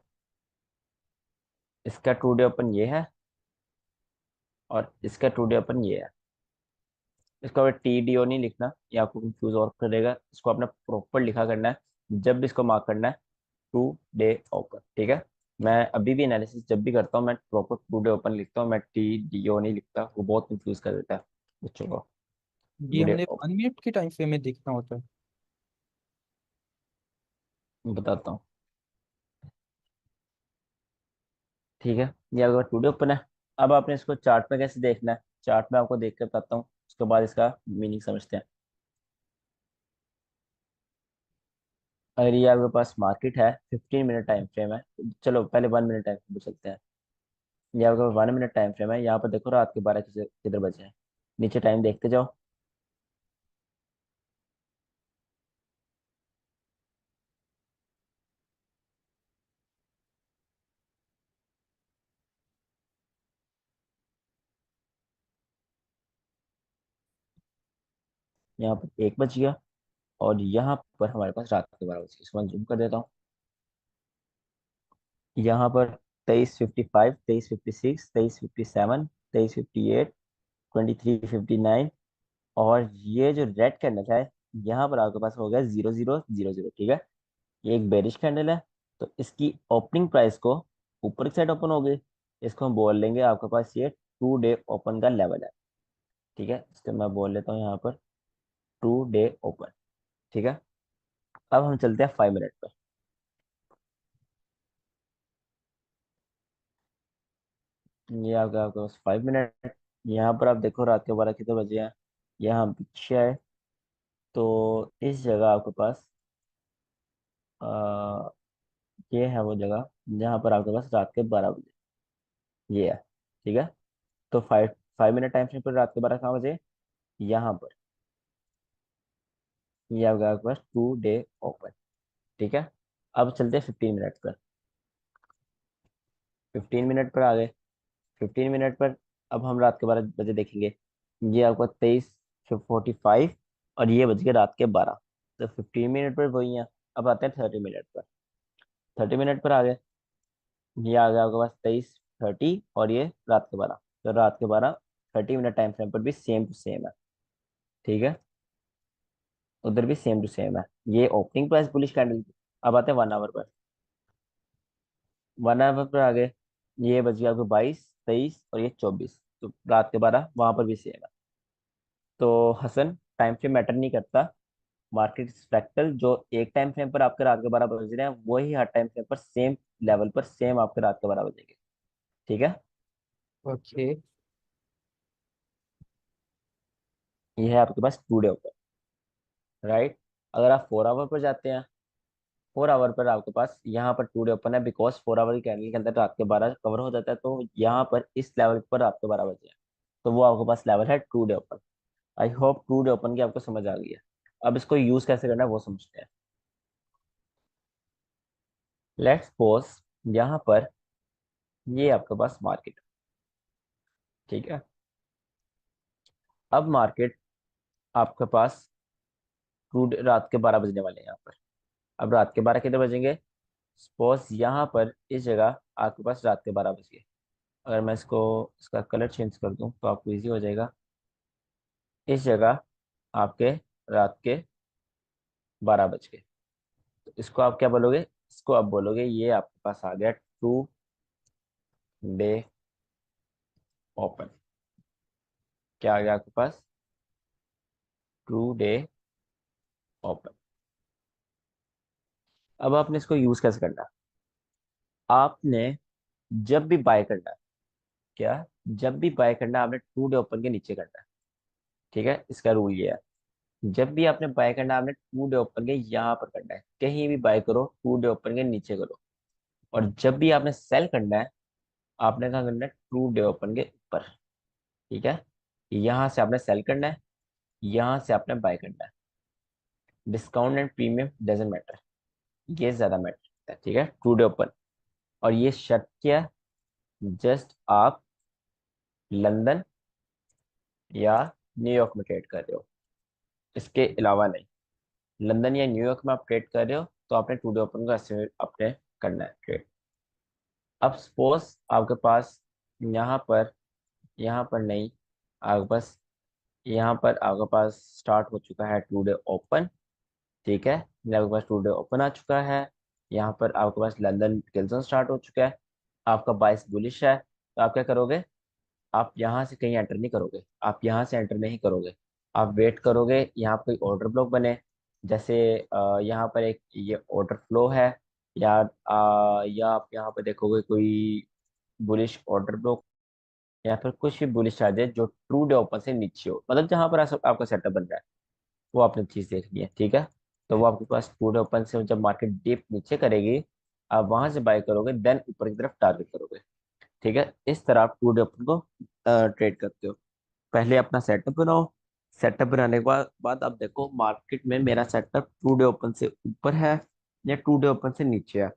इसका टू डे ओपन ये है और इसका टू डे ओपन ये है। इसको अब टी डी ओ नहीं लिखना, ये आपको कंफ्यूज और करेगा। इसको आपने प्रॉपर लिखा करना है जब भी इसको मार्क करना है, टू डे ओपन। ठीक है, मैं अभी भी एनालिसिस जब भी करता हूँ मैं प्रॉपर टू डे ओपन लिखता हूँ, मैं टी डी ओ नहीं लिखता, वो बहुत कंफ्यूज कर देता है बच्चों को। ये टू डे हमने ओपन 1 मिनट के टाइम फ्रेम में देखना होता है। बताता हूँ। ठीक है, ये आपका टू डे ओपन है। अब आपने इसको चार्ट में कैसे देखना है, चार्ट में आपको देख कर बताता हूँ, उसके बाद इसका मीनिंग समझते हैं। अगर ये आपके पास मार्केट है, 15 मिनट टाइम फ्रेम है, चलो पहले 1 मिनट टाइम फ्रेम चलते हैं। ये आपका 1 मिनट टाइम फ्रेम है, यहाँ पर देखो रात के 12 किधर बजे हैं, नीचे टाइम देखते जाओ। यहाँ पर 1 बज गया, और यहाँ पर हमारे पास रात के 12 बजे। इसको मैं जूम कर देता हूँ। यहाँ पर 23:55, 23:56, 23:57, 23:58, 23:59, और ये जो रेड कैंडल है, यहाँ पर आपके पास हो गया 00:00। ठीक है, ये एक बेरिश कैंडल है, तो इसकी ओपनिंग प्राइस को ऊपर की साइड ओपन हो गई। इसको हम बोल लेंगे आपके पास ये टू डे ओपन का लेवल है। ठीक है, इसको मैं बोल लेता हूँ यहाँ पर टू डे ओपन। ठीक है, अब हम चलते हैं 5 मिनट पर। ये आपका आपके पास 5 मिनट। यहाँ पर आप देखो रात के 12 कितने बजे हैं, यहाँ पीछे है। तो इस जगह आपके पास आ, ये है वो जगह जहाँ पर आपके पास रात के 12 बजे ये है। ठीक है, तो 5 5 मिनट टाइम फ्रेम पर रात के 12 कहाँ बजे, यहाँ पर। ये आपका आपके पास टू डे ओपन। ठीक है, अब चलते हैं 15 मिनट पर। 15 मिनट पर आ गए। 15 मिनट पर अब हम रात के 12 बजे देखेंगे। ये आपका 23:45, और ये बज गए रात के 12। तो 15 मिनट पर वही है। अब आते हैं 30 मिनट पर। 30 मिनट पर आ गए। ये आ गया आपके पास 23:30, और ये रात के 12। तो रात के 12, 30 मिनट टाइम फ्रेम पर भी सेम टू सेम है। ठीक है, उधर भी सेम टू सेम है। ये ओपनिंग प्राइस बुलिश कैंडल की। अब आते हैं 1 आवर पर। 1 आवर पर आ गए। ये बज गया आपको 22, 23, और ये 24। तो रात के 12 वहां पर भी सेम है। तो हसन, टाइम फ्रेम मैटर नहीं करता। मार्केट स्पेक्ट्रल जो एक टाइम फ्रेम पर आपके रात के 12 बज रहे हैं, वही हर टाइम फ्रेम पर सेम लेवल पर सेम आपके रात के 12 बजेंगे। ठीक है, ओके। ये है आपके पास टू डे ऊपर, राइट। अगर आप 4 आवर पर जाते हैं, 4 आवर पर आपके पास यहाँ पर टू डे ओपन है, बिकॉज 4 आवर की कैंडल के अंदर रात के 12 कवर हो जाता है, तो यहाँ पर इस लेवल पर आपके 12 बजे हैं। तो वो आपके पास लेवल है today open. I hope today open की आपको समझ आ गई है। अब इसको यूज कैसे करना है वो समझते हैं। लेट्स सपोज यहाँ पर ये आपके पास मार्केट। ठीक है, अब मार्केट आपके पास रात के 12 बजने वाले हैं यहाँ पर। अब रात के 12 कितने बजेंगे, सपोज यहाँ पर इस जगह आपके पास रात के 12 बज गए। अगर मैं इसको इसका कलर चेंज कर दूं तो आपको इजी हो जाएगा। इस जगह आपके रात के 12 बज गए। तो इसको आप क्या बोलोगे, इसको आप बोलोगे ये आपके पास आ गया टू डे ओपन। क्या आ गया आपके पास, टू डे ओपन। अब आपने इसको यूज कैसे करना है, आपने जब भी बाय करना है, क्या जब भी बाय करना है आपने टू डे ओपन के नीचे करना है। ठीक है, इसका रूल ये है, जब भी आपने बाय करना है आपने टू डे ओपन के यहाँ पर करना है, कहीं भी बाय करो टू डे ओपन के नीचे करो। और जब भी आपने सेल करना है आपने कहा करना है टू डे ओपन के ऊपर। ठीक है, यहाँ से आपने सेल करना है, यहाँ से आपने बाय करना है। Discount and premium doesn't matter, ये ज्यादा मैटर करता है। ठीक है, टू डे ओपन। और ये शर्त क्या है, जस्ट आप लंदन या न्यूयॉर्क में ट्रेड कर रहे हो, इसके अलावा नहीं। लंदन या न्यूयॉर्क में आप ट्रेड कर रहे हो तो आपने टू डे ओपन को ऐसे अपने करना है ट्रेड। अब सपोज आपके पास यहाँ पर नहीं, आपके पास यहाँ पर आपके पास स्टार्ट हो चुका है टू डे ओपन। ठीक है, ये आपके पास टू डे ओपन आ चुका है, यहाँ पर आपके पास लंदन गिल्सन स्टार्ट हो चुका है, आपका बाइस बुलिश है, तो आप क्या करोगे, आप यहाँ से कहीं एंटर नहीं करोगे, आप यहाँ से एंटर नहीं करोगे। आप वेट करोगे यहाँ पर कोई ऑर्डर ब्लॉक बने, जैसे यहाँ पर एक ये ऑर्डर फ्लो है, या आप यहाँ पर देखोगे कोई बुलिश ऑर्डर ब्लॉक, या फिर कुछ भी बुलिश आ जाए जो ट्रू डे ओपन से नीचे हो, मतलब जहां पर आपका सेटअप बन रहा है, वो आपने चीज देखनी है। ठीक है, तो वो आपके पास ट्रू डे ओपन से जब मार्केट डीप नीचे करेगी आप वहां से बाय करोगे, देन ऊपर की तरफ टारगेट करोगे। ठीक है, इस तरह आप ट्रू डे ओपन को ट्रेड करते हो। पहले अपना सेटअप बनाओ, सेटअप बनाने के बाद आप देखो मार्केट में मेरा सेटअप टू डे ओपन से ऊपर है या टू डे ओपन से नीचे है।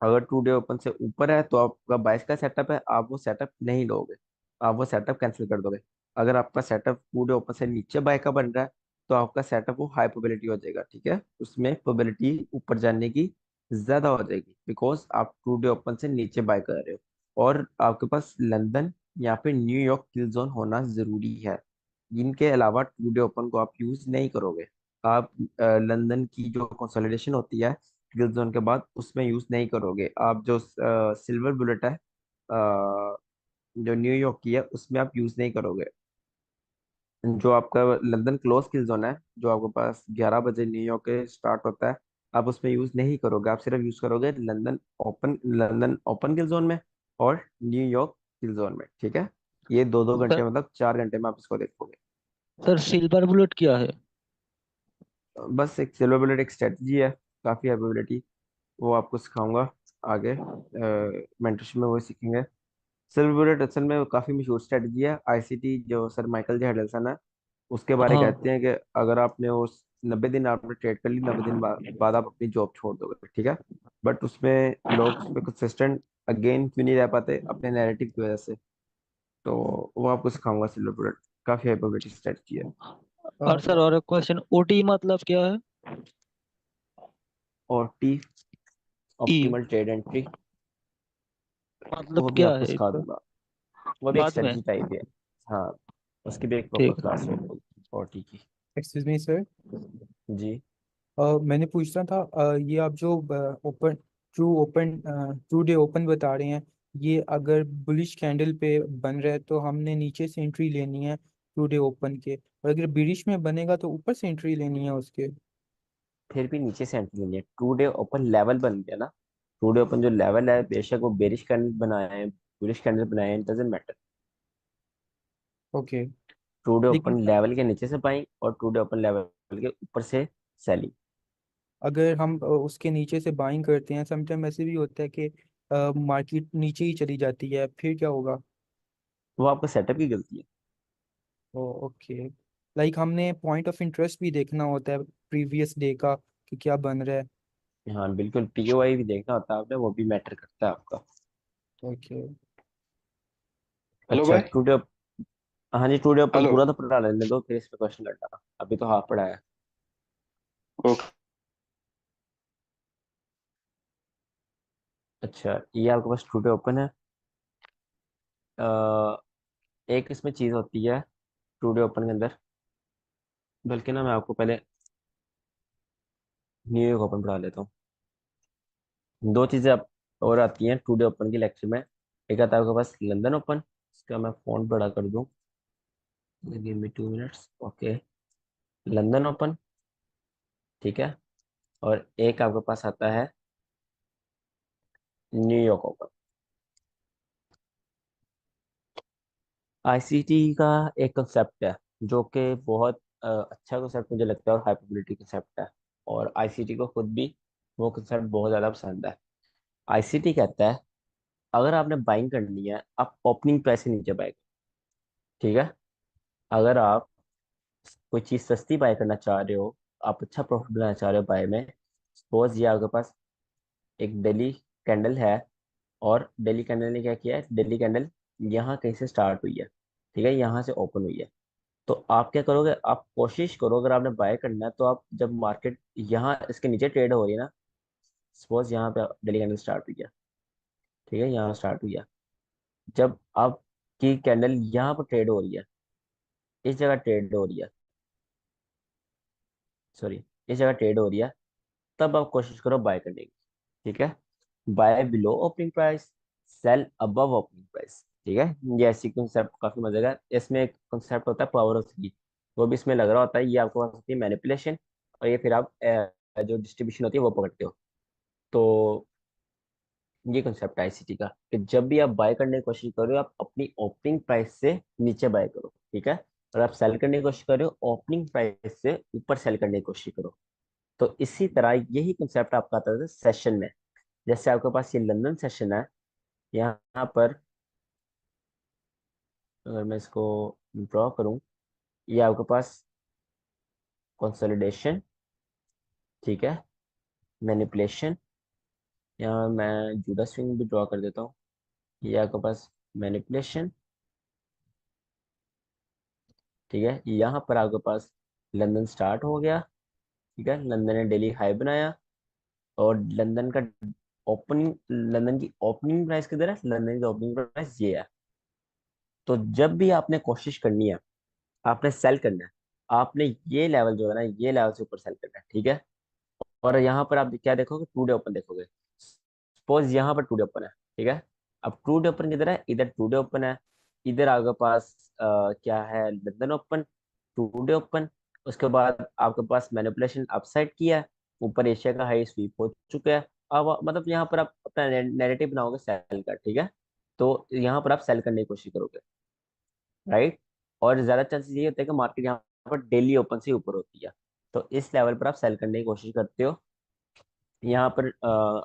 अगर टू डे ओपन से ऊपर है तो आपका 22 का सेटअप है, आप वो सेटअप नहीं लोगे, आप वो सेटअप कैंसिल कर दोगे। अगर आपका सेटअप टू डे ओपन से नीचे बाय का बन रहा है तो आपका सेटअप वो हाई प्रोबेबिलिटी हो जाएगा। ठीक है, उसमें प्रोबेबिलिटी ऊपर जाने की ज्यादा हो जाएगी, बिकॉज आप टू डे ओपन से नीचे बाय कर रहे हो। और आपके पास लंदन या फिर न्यूयॉर्क किल जोन होना जरूरी है, इनके अलावा टू डे ओपन को आप यूज नहीं करोगे। आप लंदन की जो कंसोलिडेशन होती है गिल जोन के बाद उसमें यूज नहीं करोगे। आप जो सिल्वर बुलेट है जो न्यूयॉर्क की है उसमें आप यूज नहीं करोगे। जो आपका लंदन क्लोज किल जोन है जो आपके पास 11 बजे न्यूयॉर्क के स्टार्ट होता है, आप उसमें यूज नहीं करोगे, आप सिर्फ यूज करोगे लंदन ओपन किल जोन में और न्यूयॉर्क किल जोन में। ठीक है, ये दो दो सर घंटे मतलब 4 घंटे में आप इसको देखोगे। सर सिल्वर बुलेट क्या है? बस एक सिल्वर बुलेट एक स्ट्रेटजी है, काफी एबिलिटी, वो आपको सिखाऊंगा आगे, मेंटरशिप में वो सीखेंगे। सिल्वर बुलेट असल में वो काफी मशहूर स्ट्रेटजी है, आईसीटी जो सर माइकल जे हेडलसन है उसके बारे हाँ। कहते हैं कि अगर आपने उस 90 दिन आपने ट्रेड कर ली, 90 दिन बाद आप अपनी जॉब छोड़ दोगे। ठीक है, बट उसमें लोग उस पर कंसिस्टेंट अगेन क्यों नहीं रह पाते, अपने नैरेटिव की वजह से। तो वो आपको सिखाऊंगा सिल्वर बुलेट, काफी एबिलिटी स्ट्रेटजी है। और सर और एक क्वेश्चन, ओटी मतलब क्या है? और टी, ई ऑप्टिमल ट्रेड एंट्री, मतलब वो भी क्या आपको है सिखा इसका? दूंगा, वो भी एक बाद में। स्ट्रेटजी टाइप है। हाँ, उसकी भी एक प्रॉपर ठीक। क्लास है और टी की। एक्सक्यूज मी सर, जी। मैंने पूछना था, ये आप जो ओपन ट्रू डे ओपन बता रहे हैं, ये अगर बुलिश कैंडल पे बन रहा है तो हमने नीचे से एंट्री लेनी है ट्रू डे ओपन के, और अगर बिरिश में बनेगा तो ऊपर से एंट्री लेनी है उसके। फिर भी नीचे से एंट्री लेनी है, टू डे ओपन लेवल बन गया ना, टू डे ओपन जो लेवल है बेशक वो बेरिश कैंडल बनाया है बुलिश कैंडल बनाया है, doesn't matter. Okay. Today लेकिन ओपन लेवल के नीचे से बाइंग और टू डे ओपन लेवल के ऊपर से सेलिंग। अगर हम उसके नीचे से बाइंग करते हैं, समटाइम ऐसे भी होता है कि मार्केट नीचे ही चली जाती है, फिर क्या होगा? वो आपका सेटअप की गलती ओ ओके। लाइक हमने पॉइंट ऑफ इंटरेस्ट भी देखना होता है प्रीवियस डे का, कि क्या बन रहा है। है। हाँ बिल्कुल, पीओआई भी देखना होता है आपने, वो भी मैटर करता है आपका। ओके। हेलो अच्छा भाई। टू डे, हाँ जी टू डे ओपन हेलो। पूरा तो पढ़ा लेने दो फिर इस पे क्वेश्चन करना, अभी तो हाफ पढ़ा है। ओके। अच्छा ये आपके पास टू डे ओपन है, एक इसमें चीज होती है टू डे ओपन के अंदर, बल्कि ना मैं आपको पहले न्यूयॉर्क ओपन पढ़ा लेता हूँ। दो चीजें आप और आती हैं टू डे ओपन के लेक्चर में, एक आता है आपके पास लंदन ओपन, इसका मैं फॉन्ट बड़ा कर दूं, give me 2 minutes, okay. London open, ठीक है, और एक आपके पास आता है न्यूयॉर्क ओपन। आईसीटी का एक कंसेप्ट है जो कि बहुत अच्छा कंसेप्ट मुझे लगता है और हाई प्रोबेबिलिटी कंसेप्ट है, और आईसीटी को खुद भी वो कंसेप्ट बहुत ज़्यादा पसंद है। आईसीटी कहता है अगर आपने बाइंग करनी है आप ओपनिंग प्राइस से नीचे बाय, ठीक है। अगर आप कोई चीज़ सस्ती बाय करना चाह रहे हो, आप अच्छा प्रॉफिट बनाना चाह रहे हो बाय में, सपोज ये आपके पास एक डेली कैंडल है, और डेली कैंडल ने क्या किया है, डेली कैंडल यहाँ कहीं से स्टार्ट हुई है, ठीक है, यहाँ से ओपन हुई है। तो आप क्या करोगे, आप कोशिश करो अगर आपने बाय करना है तो आप जब मार्केट यहाँ इसके नीचे ट्रेड हो रही है ना, सपोज यहाँ पे डेली कैंडल स्टार्ट हुई है, ठीक है, यहाँ स्टार्ट हुई है, जब आपकी कैंडल यहाँ पर ट्रेड हो रही है, इस जगह ट्रेड हो रही है, सॉरी, इस जगह ट्रेड हो रही है, तब आप कोशिश करो बाय करने की, ठीक है। Buy below opening price, sell above opening price, ठीक है। ये ऐसी कंसेप्ट काफी मजेदार है। इसमें एक कंसेप्ट होता है पावर ऑफ थ्री, वो भी इसमें लग रहा होता है, ये आपको पास होती है मैनिपुलेशन, और ये फिर आप जो डिस्ट्रीब्यूशन होती है वो पकड़ते हो। तो ये कंसेप्ट है आईसीटी का कि जब भी आप बाय करने की कोशिश करो आप अपनी ओपनिंग प्राइस से नीचे बाय करो, ठीक है। और आप सेल करने की कोशिश करो ओपनिंग प्राइस से ऊपर सेल करने की कोशिश करो। तो इसी तरह यही कंसेप्ट आपका आता है सेशन में। जैसे आपके पास ये लंदन सेशन है, यहाँ पर अगर मैं इसको ड्रॉ करूँ, ये आपके पास कंसोलिडेशन, ठीक है, मैनिपुलेशन, यहाँ मैं जूडा स्विंग भी ड्रॉ कर देता हूँ, ये आपके पास मैनिपुलेशन, ठीक है। यहाँ पर आपके पास लंदन स्टार्ट हो गया, ठीक है, लंदन ने डेली हाई बनाया, और लंदन का ओपनिंग, लंदन की ओपनिंग प्राइस किधर है, लंदन की ओपनिंग प्राइस ये है। तो जब भी आपने कोशिश करनी है, आपने सेल करना है, आपने ये लेवल जो है ना, ये लेवल से ऊपर सेल करना है, ठीक है। और यहाँ पर आप क्या देखोगे, टू डे ओपन देखोगे, सपोज यहाँ पर टू डे ओपन है, ठीक है। अब टू डे ओपन किधर है, इधर टू डे ओपन है, इधर आपके पास क्या है, London open, today open. उसके बाद आपके पास मैनिपुलेशन अपसाइड किया है, ऊपर एशिया का हाई स्वीप हो चुका है। अब मतलब यहाँ पर आप अपना नैरेटिव बनाओगे सेल का, ठीक है। तो यहाँ पर आप सेल करने की कोशिश करोगे, राइट। और ज्यादा चांसेस ये होते हैं कि मार्केट यहाँ पर डेली ओपन से ऊपर होती है, तो इस लेवल पर आप सेल करने की कोशिश करते हो। यहाँ पर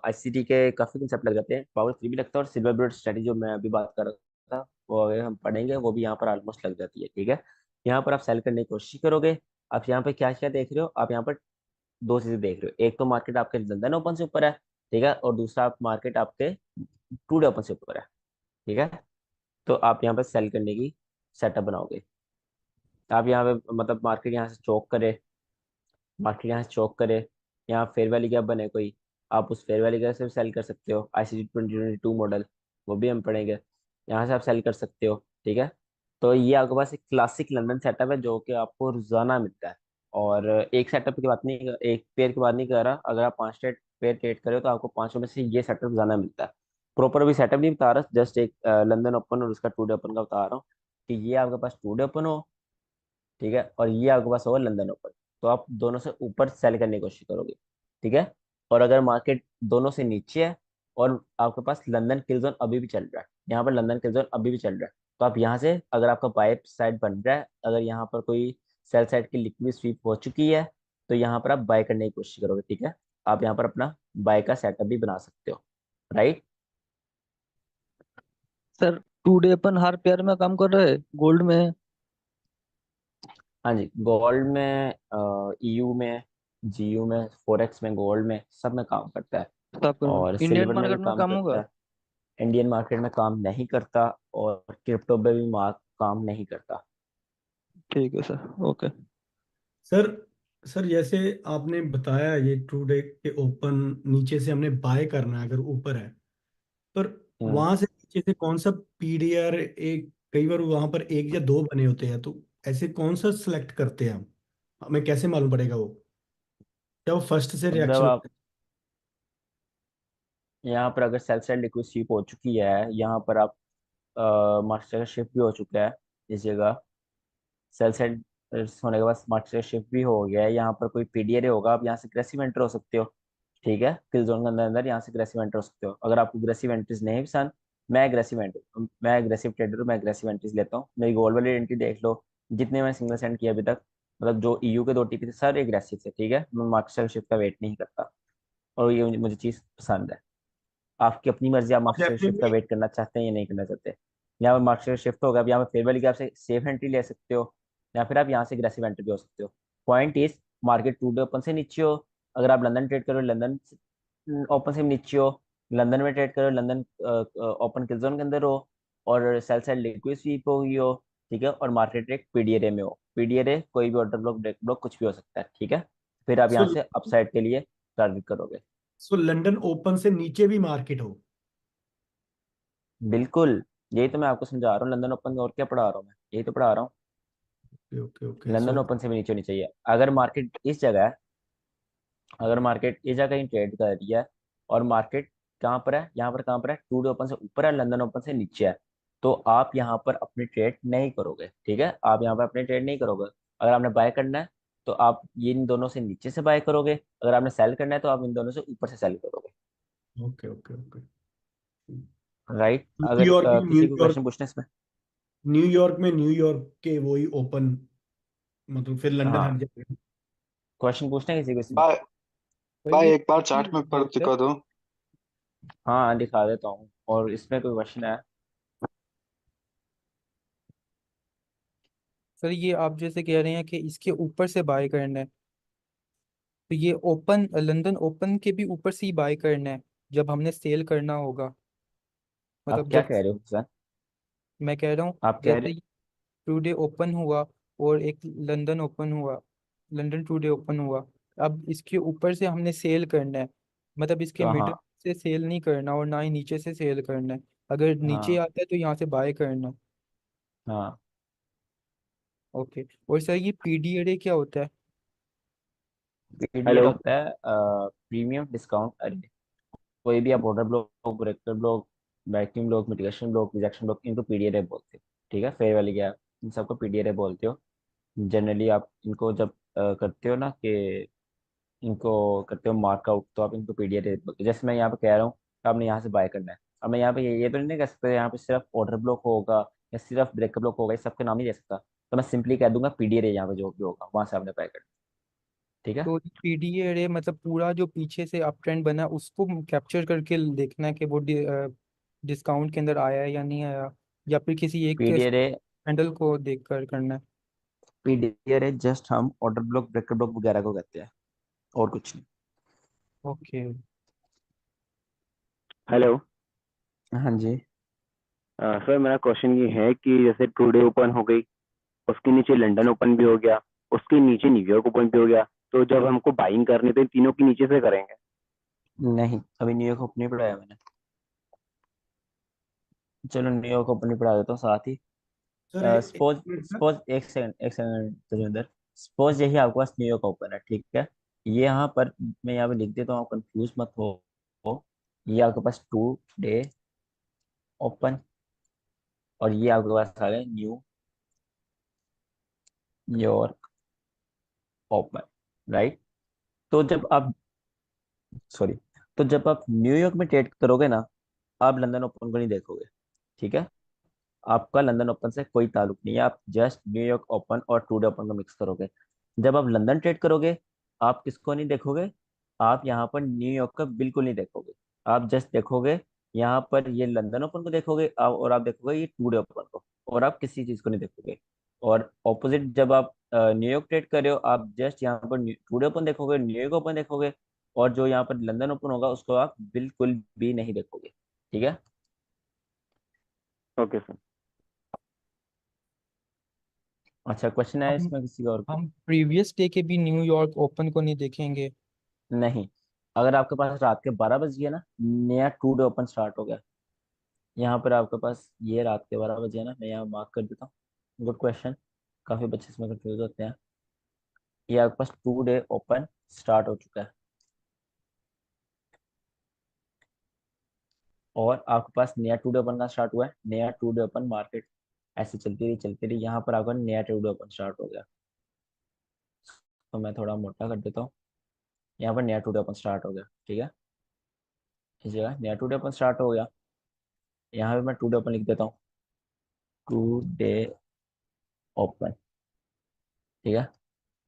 आईसीटी के काफी कंसेप्ट लग जाते हैं, पावर थ्री भी लगता है, और सिल्वर बुलेट स्ट्रेटजी जो मैं अभी बात कर रहा था वो अगर हम पढ़ेंगे वो भी यहाँ पर ऑलमोस्ट लग जाती है, ठीक है। यहाँ पर आप सेल करने की कोशिश करोगे। आप यहाँ पर क्या क्या देख रहे हो, आप यहाँ पर दो चीजें देख रहे हो, एक तो मार्केट आपके लंदन ओपन से ऊपर है, ठीक है, और दूसरा आप मार्केट आपके टू डे ओपन से ऊपर है, ठीक है। तो आप यहाँ पर सेल करने की सेटअप बनाओगे। आप यहाँ पे मतलब मार्केट यहाँ से चौक करे, मार्केट यहाँ से चौक करे, यहाँ फेयर वैली गैप बने कोई, आप उस फेयर वैली गैप से भी सेल कर सकते हो, आईसीटी 2022 मॉडल, वो भी हम पढ़ेंगे, यहाँ से आप सेल कर सकते हो, ठीक है। तो ये आपके पास एक क्लासिक लंदन सेटअप है जो कि आपको रोजाना मिलता है। और एक सेटअप की बात नहीं, एक पेयर की बात नहीं कर रहा, अगर आप पांच पेयर ट्रेड करो तो आपको पांचों में से ये सेटअप रोजाना मिलता है। प्रॉपर भी सेटअप नहीं बता रहा, जस्ट एक लंदन ओपन और उसका टू डे ओपन का बता रहा हूँ कि ये आपके पास टू डे ओपन हो, ठीक है, और ये आपके पास होगा लंदन ओपन, तो आप दोनों से ऊपर सेल करने की कोशिश करोगे, ठीक है। और अगर मार्केट दोनों से नीचे है और आपके पास लंदन किल जोन अभी भी चल रहा है, यहाँ पर लंदन किल जोन अभी भी चल रहा है, तो आप यहाँ से अगर आपका बाय साइड बन रहा है, अगर यहाँ पर कोई सेल साइड की लिक्विड स्वीप हो चुकी है, तो यहाँ पर आप बाय करने की कोशिश करोगे, ठीक है। आप यहाँ पर अपना बाय का सेटअप भी बना सकते हो, राइट। सर, टू डे अपन हर पेयर में काम कर रहे हैं, गोल्ड में? हाँ जी, गोल्ड में, ईयू में, जीयू में, फोरेक्स में, गोल्ड में, सब में काम करता है। सब और कर इंडियन सिल्वर में भी मार्केट में काम काम करता होगा? है। इंडियन मार्केट में काम नहीं करता, और क्रिप्टो में भी काम नहीं करता। ठीक है सर, ओके। सर सर जैसे आपने बताया ये ट्रू डे के ओपन नीचे से हमने बाय करना है अगर ऊपर है, पर हम्म। वहां से नीचे से कौन सा पीडीआर, एक कई बार वहां पर एक या दो बने होते हैं, तो ऐसे कौन सा सिलेक्ट करते हैं हम, हमें कैसे मालूम पड़ेगा वो, क्या वो फर्स्ट से मतलब रिएक्शन? आप यहाँ पर अगर सेल साइड लिक्विड स्वीप हो चुकी है, यहाँ पर आप मार्केट का शिफ्ट भी हो चुका है इस जगह, सेल साइड होने के बाद मार्केट का शिफ्ट भी हो गया है, यहाँ पर कोई पीडीआर होगा, आप यहाँ से अग्रेसिव एंटर हो सकते हो, ठीक है। किल जोन के अंदर अंदर यहाँ से अग्रेसिव एंटर हो सकते हो। अगर आपको अग्रेसिव एंट्रीज नहीं पसंद, मैं एग्रेसिव ट्रेडर हूँ, मैं एग्रेसिव एंट्रीज लेता हूँ। मेरी गोल्ड वाली एंट्री देख लो, जितने मैं सिंगल सेंड किया अभी तक, मतलब जो ईयू के 2 टीपी थे सारे एग्रेसिव थे, ठीक है। मैं मार्केट शिफ्ट का वेट नहीं करता, और ये मुझे चीज़ पसंद है। आपकी अपनी मर्जी, आप मार्केट शिफ्ट का डेफिनेटली। वेट करना चाहते हैं या नहीं करना चाहते। यहाँ पर मार्केट शिफ्ट होगा, अब यहाँ पर फेयर वैल्यू के आपसे सेफ एंट्री ले सकते हो, या फिर आप यहाँ से एग्रेसिव एंट्री भी हो सकते हो। Point is, market 2 day open से नीचे हो, अगर आप लंदन ट्रेड करो, लंदन ओपन से भी नीचे हो, लंदन में ट्रेड करो, लंदन ओपन किल जोन के अंदर हो, और सेल साइड लिक्विड स्वीप हो गई हो, ठीक है, और मार्केट एक पीडीआरए में हो। पीडीआरए कोई भी ऑर्डर ब्लॉक, ब्रेक ब्लॉक, कुछ भी हो सकता है, ठीक है। फिर आप सो यहाँ से अपसाइड के लिए टारगेट करोगे। सो लंदन ओपन से नीचे भी मार्केट हो। बिल्कुल, यही तो मैं आपको समझा रहा हूँ। लंदन ओपन और क्या पढ़ा रहा हूँ मैं, यही तो पढ़ा रहा हूँ। Okay okay okay. London so open से भी नीचे होनी चाहिए। अगर मार्केट इस जगह है, अगर मार्केट इस जगह ही ट्रेड कर रही है, और मार्केट कहाँ पर है, यहाँ पर कहाँ पर है, 2 डे ओपन से ऊपर है, लंदन ओपन से नीचे है, तो आप यहाँ पर अपनी ट्रेड नहीं करोगे, ठीक है। आप यहाँ पर अपनी ट्रेड नहीं करोगे। अगर आपने बाय करना है तो आप ये इन दोनों से नीचे से बाय करोगे, अगर आपने सेल करना है तो आप इन दोनों से ऊपर से सेल करोगे। Okay okay okay. राइट, अगर न्यूयॉर्क में किसी को न्यूयॉर्क क्वेश्चन पूछना है इसमें। न्यूयॉर्क में न्यूयॉर्क के वही ओपन, मतलब फिर लंदन हट हाँ, जाएगा। क्वेश्चन पूछना है किसी को इसमें। भाई पर भाई ये एक बार क्यों चार्ट में पर होता है? दिखा दो। हाँ, दिखा देता हूँ, और इसमें कोई क्वेश्चन है। सर ये आप जैसे कह रहे हैं कि इसके ऊपर से बाय करना है, तो ये ओपन लंदन ओपन के भी ऊपर से ही बाय करना है जब हमने सेल करना होगा, आप मतलब क्या जब कह रहे हो सर? मैं कह रहा हूँ आप कह रहे जैसे टुडे ओपन हुआ और एक लंदन ओपन हुआ, लंदन टुडे ओपन हुआ, अब इसके ऊपर से हमने सेल करना है, मतलब इसके तो मिडल हाँ, से सेल नहीं करना और ना ही नीचे से सेल करना है। अगर नीचे हाँ, आता है तो यहाँ से बाय करना है। हाँ। ओके, और सर ये पीडीआरए क्या होता है? पीडीएर होता है प्रीमियम डिस्काउंट अरे। कोई भी आप order block, breaker block, vacuum block, mitigation block, rejection block, इनको पीडीआर बोलते हो, ठीक है। फेयर वैल्यू क्या, इन सबको पीडीआर बोलते हो। जनरली आप इनको जब करते हो ना, कि इनको करते हो मार्कआउट, तो आप इनको पीडीआर बोलते हो। जैसे मैं यहाँ पे कह रहा हूँ कि आपने यहाँ से बाय करना है, अब मैं यहाँ पे ये तो नहीं कह सकता यहाँ पे सिर्फ ऑर्डर ब्लॉक होगा या सिर्फ ब्रेकर ब्लॉक होगा, इस सबके नाम नहीं दे सकता। तो मैं सिंपली कह दूंगा पीडीआर यहाँ पे जो भी होगा वहां से आपने बाय करना, ठीक है। तो पीडीआरए मतलब पूरा जो पीछे से अप ट्रेंड बना है, उसको कैप्चर करके देखना है कि वो डिस्काउंट के अंदर आया है या नहीं आया, या फिर किसी एक पीडीआर कैंडल को देख कर करना है? पीडीआर जस्ट हम ऑर्डर ब्लॉक, ब्रेकर ब्लॉक वगैरह को कहते हैं, और कुछ नहीं। ओके। हेलो। हाँ जी। सर मेरा क्वेश्चन ये है कि जैसे टुडे ओपन हो गई, उसके नीचे लंदन ओपन भी हो गया, उसके नीचे न्यूयॉर्क ओपन भी हो गया, तो जब हमको बाइंग करनी है तो इन तीनों के नीचे से करेंगे? नहीं, अभी न्यूयॉर्क ओपन नहीं पढ़ाया मैंने। चलो न्यूयॉर्क ओपन नहीं पढ़ा देता हूँ साथ ही। सर एक सपोज मिनट सर। सपोज एक सेकंड तजिंदर। सपोज यही आपके पास न्यूयॉर्क ओपन है, ठीक है। ये यहाँ पर मैं यहाँ पे लिख देता हूँ, आप कंफ्यूज मत हो। ये आपके पास 2 डे ओपन, और ये आपके पास आ गए न्यूयॉर्क ओपन, राइट। तो जब आप, सॉरी, तो जब आप न्यूयॉर्क में ट्रेड करोगे ना, आप लंदन ओपन को नहीं देखोगे, ठीक है। आपका लंदन ओपन से कोई ताल्लुक नहीं है, आप जस्ट न्यूयॉर्क ओपन और 2 डे ओपन को मिक्स करोगे। जब आप लंदन ट्रेड करोगे, आप किसको नहीं देखोगे, आप यहाँ पर न्यूयॉर्क का बिल्कुल नहीं देखोगे। आप जस्ट देखोगे यहाँ पर ये लंदन ओपन को देखोगे, और आप देखोगे ये 2 डे ओपन को, और आप किसी चीज को नहीं देखोगे। और ऑपोजिट, जब आप न्यूयॉर्क ट्रेड कर रहे हो, आप जस्ट यहाँ पर 2 डे ओपन देखोगे, न्यूयॉर्क ओपन देखोगे, और जो यहाँ पर लंदन ओपन होगा उसको आप बिल्कुल भी नहीं देखोगे, ठीक है। Okay sir. अच्छा, क्वेश्चन है हम इसमें किसी और को? हम प्रीवियस डे के भी न्यूयॉर्क ओपन को नहीं देखेंगे? नहीं, अगर आपके पास रात के 12 बज गए ना, नया 2 डे ओपन स्टार्ट हो गया। यहाँ पर आपके पास ये रात के 12 बजे है ना, मैं यहाँ मार्क कर देता हूँ। गुड क्वेश्चन, काफी बच्चे इसमें कंफ्यूज होते हैं। ये आपके पास 2 डे ओपन स्टार्ट हो चुका है, और आपके पास नया 2 डे ओपन का स्टार्ट हुआ है, नया 2 डे ओपन मार्केट ऐसे चलती रही, यहाँ पर आपका नया 2 डे ओपन स्टार्ट हो गया। तो मैं थोड़ा मोटा कर देता हूँ, यहाँ पर नया 2 डे ओपन स्टार्ट हो गया, ठीक है। इस जगह नया 2 डे ओपन स्टार्ट हो गया, यहाँ पे मैं टू डे ओपन लिख देता हूँ, टू डे ओपन। ठीक है।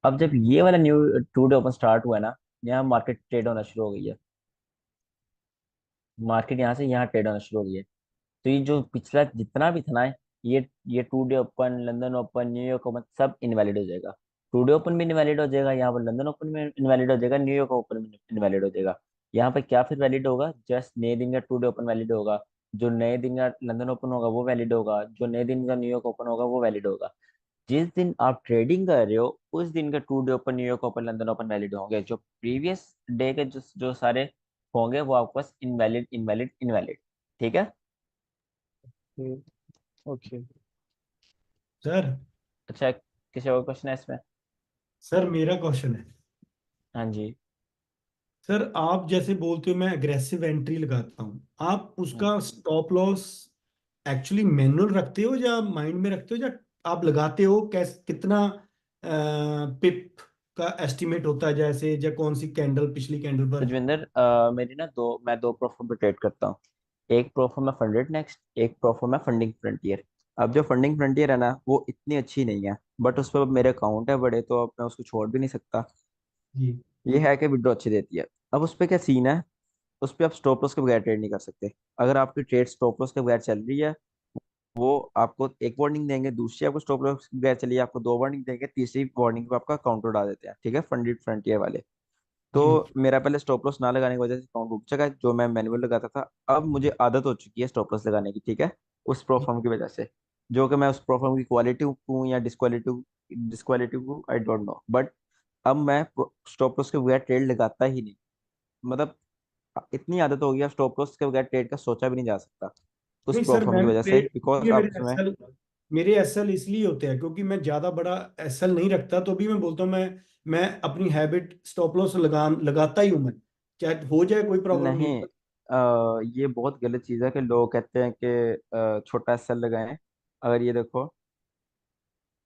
अब जब ये वाला new today open start हुआ है ना, यहाँ मार्केट ट्रेड होना शुरू हो गई है। मार्केट यहाँ से यहाँ ट्रेड होना शुरू हो गई है। तो ये जो पिछला जितना भी था ना, ये today open, London open, New York open सब इनवैलिड हो जाएगा। टू डे ओपन भी इनवैलिड हो जाएगा, यहाँ पर लंदन ओपन भी इनवैलिड हो जाएगा, न्यूयॉर्क ओपन भी इनवैलिड हो जाएगा। यहाँ पर क्या फिर वैलिड होगा? जस्ट नए दिन का टू डे ओपन वैलिड होगा, जो नए दिन का लंदन ओपन होगा वो वैलिड होगा, जो नए दिन का न्यूयॉर्क ओपन होगा वो वैलिड होगा। जिस दिन आप ट्रेडिंग कर रहे हो उस दिन का today open, New York open, London open valid होंगे। जो प्रीवियस डे के जो जो सारे होंगे वो आपके पास इनवैलिड इनवैलिड इनवैलिड। ठीक है। ओके। सर अच्छा, किसी और क्वेश्चन है इसमें? सर मेरा क्वेश्चन है, हाँ जी। सर आप जैसे बोलते हो मैं अग्रेसिव एंट्री लगाता हूँ, आप हम्म। उसका स्टॉप लॉस एक्चुअली मैनुअल रखते हो या माइंड में रखते हो, या आप लगाते हो कैस कितना पिप का एस्टिमेट होता है, जैसे या कौन सी कैंडल पिछली कैंडल पर? तजविंदर, मेरी ना मैं दो प्रोफॉर्म पे ट्रेड करता हूँ। एक प्रोफॉर्म है फंडेड नेक्स्ट, एक प्रोफॉर्म है फंडिंग फ्रंटियर। अब जो फंडिंग फ्रंटियर है ना वो इतनी अच्छी नहीं है, बट उस पर अब मेरे अकाउंट है बड़े, तो अब मैं उसको छोड़ भी नहीं सकता। जी। ये है कि विड्रॉ अच्छी देती है। अब उस पर क्या सीन है, उस पर आप स्टॉप लॉस के बगैर ट्रेड नहीं कर सकते। अगर आपकी ट्रेड स्टॉप लॉस के बगैर चल रही है, वो आपको एक वार्निंग देंगे, दूसरी आपको स्टॉप लॉस के बगैर चलिए आपको दो वार्निंग देंगे, तीसरी वार्निंग पे आपका काउंटर उड़ा देते हैं। ठीक है, फंडेड फ्रंटियर वाले। तो जी। मेरा पहले स्टॉप लॉस ना लगाने की वजह से अकाउंट रुक चुका है, जो मैं मैनुअल लगाता था। अब मुझे आदत हो चुकी है स्टॉप लॉस लगाने की। ठीक है, उस जी। प्रोफॉर्म की वजह से, जो कि मैं उस प्रोफॉर्म की क्वालिटी हूँ या डिस्क्वालिटी डिस्क्वालिटी हूँ, आई डोंट नो, बट अब मैं स्टॉप लॉस के बगैर ट्रेड लगाता ही नहीं। मतलब इतनी आदत हो गई है, स्टॉप लॉस के बगैर ट्रेड का सोचा भी नहीं जा सकता उस नहीं सर, प्रोफॉर्म मैं की भी वजह से, बिकॉज ये आप उसमें। मेरे एसएल इसलिए होते हैं क्योंकि मैं ज्यादा बड़ा एसएल नहीं रखता, तो भी मैं बोलता हूँ मैं अपनी हैबिट स्टॉप लॉस लगाता ही हूँ मैं, चाहे हो जाए कोई प्रॉब्लम नहीं। नहीं, ये बहुत गलत चीज़ है कि लोग कहते हैं कि छोटा एसएल लगाएं। अगर ये देखो,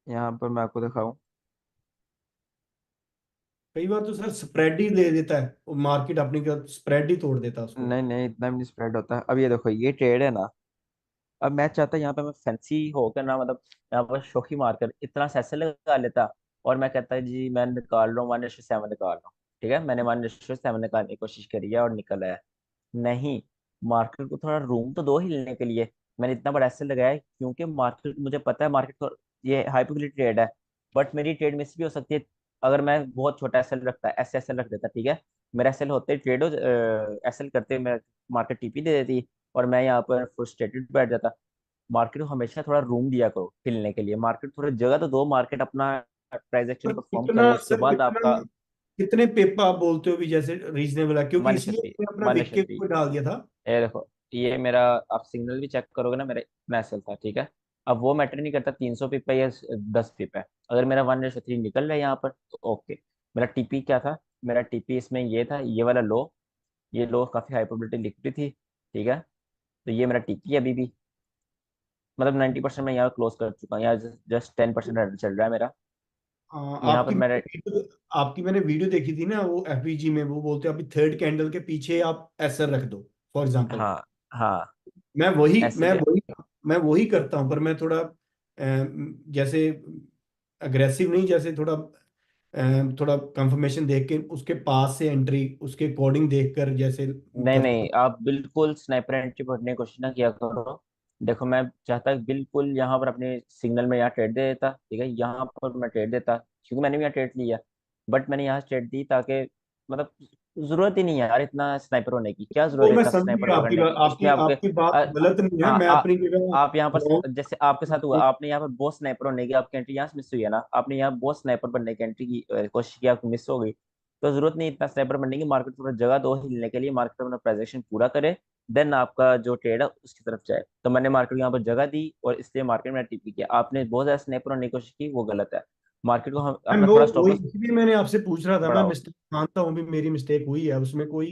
यहाँ पर मैं आपको दिखाऊं। कई बार तो सर स्प्रेड ही दे देता है, वो मार्केट अपनी स्प्रेड ही तोड़ देता है उसको। नहीं नहीं, इतना भी नहीं स्प्रेड होता है। अब ये देखो, ये ट्रेड है ना, अब मैं चाहता यहाँ पे मैं फैंसी होकर ना, मतलब यहाँ पर शौखी मारकर इतना सैसे लगा लेता, और मैं कहता जी मैं निकाल रहा हूँ 1:7 निकाल रहा हूँ। ठीक है, मैंने 1:7 निकालने की कोशिश करी है और निकल आया। नहीं, मार्केट को थोड़ा रूम तो दो हिलने के लिए। मैंने इतना बड़ा एसेट लगाया है क्योंकि मार्केट, मुझे पता है मार्केट को, ये हाइपोथेटिकल ट्रेड है, बट मेरी ट्रेड मिस भी हो सकती है। अगर मैं बहुत छोटा एसएल रखता, ऐसे एसएल रख देता, ठीक है, मेरा एसएल होते ही ट्रेड हो, एसएल करते मैं मार्केट टीपी दे देती और मैं यहाँ पर फ्रस्ट्रेटेड बैठ जाता। मार्केट को हमेशा थोड़ा रूम दिया करो हिलने के लिए, मार्केट थोड़ा जगह तो दो, मार्केट अपना प्राइस एक्शन पर परफॉर्म करे, कितना उसके सर, बाद कितना आपका। कितने पेपर आप बोलते हो भी जैसे रीजनेबल है, क्योंकि वन इसलिए इशू मैंने अपना वन विक के इशू ऊपर डाल दिया था। ये देखो, ये मेरा, आप सिग्नल भी चेक करोगे ना, मेरा मैसेज था। ठीक है, अब वो मैटर नहीं करता 300 पिप है या 10 पिप है। अगर मेरा 1:3 निकल रहा है यहाँ पर तो ओके। मेरा टीपी क्या था? मेरा टीपी इसमें ये था, ये वाला लो, ये लो काफी हाई प्रोबेबिलिटी लिखती थी। ठीक है, तो ये मेरा टीपी है अभी भी, मतलब 90% मैं यहाँ क्लोज कर चुका हूँ, यहाँ जस्ट 10% चल रहा है मेरा। यहाँ पर मेरा। आपकी मैंने वीडियो देखी थी ना, वो एफबीजी में वो बोलते हैं अभी थर्ड कैंडल के पीछे आप एसएल रख दो फॉर एग्जांपल। हाँ हाँ, मैं वही ऐसे मैं क्या? वही मैं वही करता हूँ, पर मैं थोड़ा जैसे अग्रेसिव नहीं, जैसे थोड़ा कंफर्मेशन देख के उसके पास से एंट्री उसके अकॉर्डिंग देखकर जैसे नहीं करता नहीं, हूँ। आप बिल्कुल स्नाइपर एंट्री पढ़ने की कोशिश ना किया करो। देखो, मैं चाहता बिल्कुल यहाँ पर अपने सिग्नल में यहाँ ट्रेड दे देता। ठीक है, यहाँ पर मैं ट्रेड देता क्योंकि मैंने भी यहाँ ट्रेड लिया, बट मैंने यहाँ ट्रेड दी ताकि, मतलब जरूरत ही नहीं है यार इतना स्नाइपर होने की, क्या जरूरत वो है मैं इतना समझ स्नाइपर गया आपकी पकड़ने बात, की उसमें आपकी आपके। आपकी बात गलत नहीं है, हाँ, मैं अपनी जगह आप यहाँ wrong- पर जैसे आपके साथ हुआ, आपने यहाँ पर बहुत स्नाइपर होने की आपकी एंट्री यहाँ से मिस हुई है ना, आपने यहाँ बहुत स्नाइपर बनने की एंट्री की कोशिश की, आपकी मिस हो गई। तो जरूरत नहीं इतना स्नाइपर बनने की, मार्केट थोड़ा जगह दो हिलने के लिए, मार्केट अपना प्राइजेशन पूरा करे, देन आपका जो ट्रेड है उसकी तरफ जाए। तो मैंने मार्केट को यहाँ पर जगह दी और इसलिए मार्केट में टीपी किया। आपने बहुत ज्यादा स्नाइपर होने की कोशिश की, वो गलत है। मार्केट को हम मैं अपना वो थोड़ा स्टॉप वही लॉस इसलिए मैंने आपसे पूछ रहा था, मैं बढ़ाओ। मिस्टेक मानता हूँ भी, मेरी मिस्टेक हुई है उसमें कोई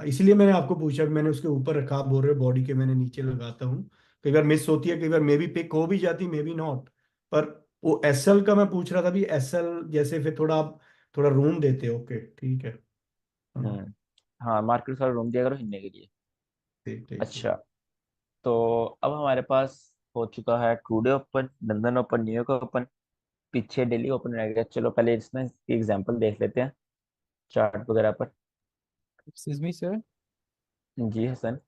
इसलिए मैंने आपको पूछा, मैंने उसके ऊपर रखा, आप बोल रहे हो बॉडी के मैंने नीचे लगाता हूँ, कई बार मिस होती है, कई बार मे बी पिक हो भी जाती, मे बी नॉट। पर वो एसएल का मैं पूछ रहा था भी, एसएल जैसे फिर थोड़ा आप थोड़ा रूम देते हो, ओके ठीक है। हाँ, हम्म। हाँ, मार्केट थोड़ा रूम दिया करो हिलने के लिए। ठीक ठीक ठीक। अच्छा, तो अब हमारे पास हो चुका है today open, London open, New York open, पीछे दिल्ली ओपन रह गया। चलो पहले इसमें एग्जांपल देख लेते हैं चार्ट वगैरह पर। Excuse me sir. जी हसन।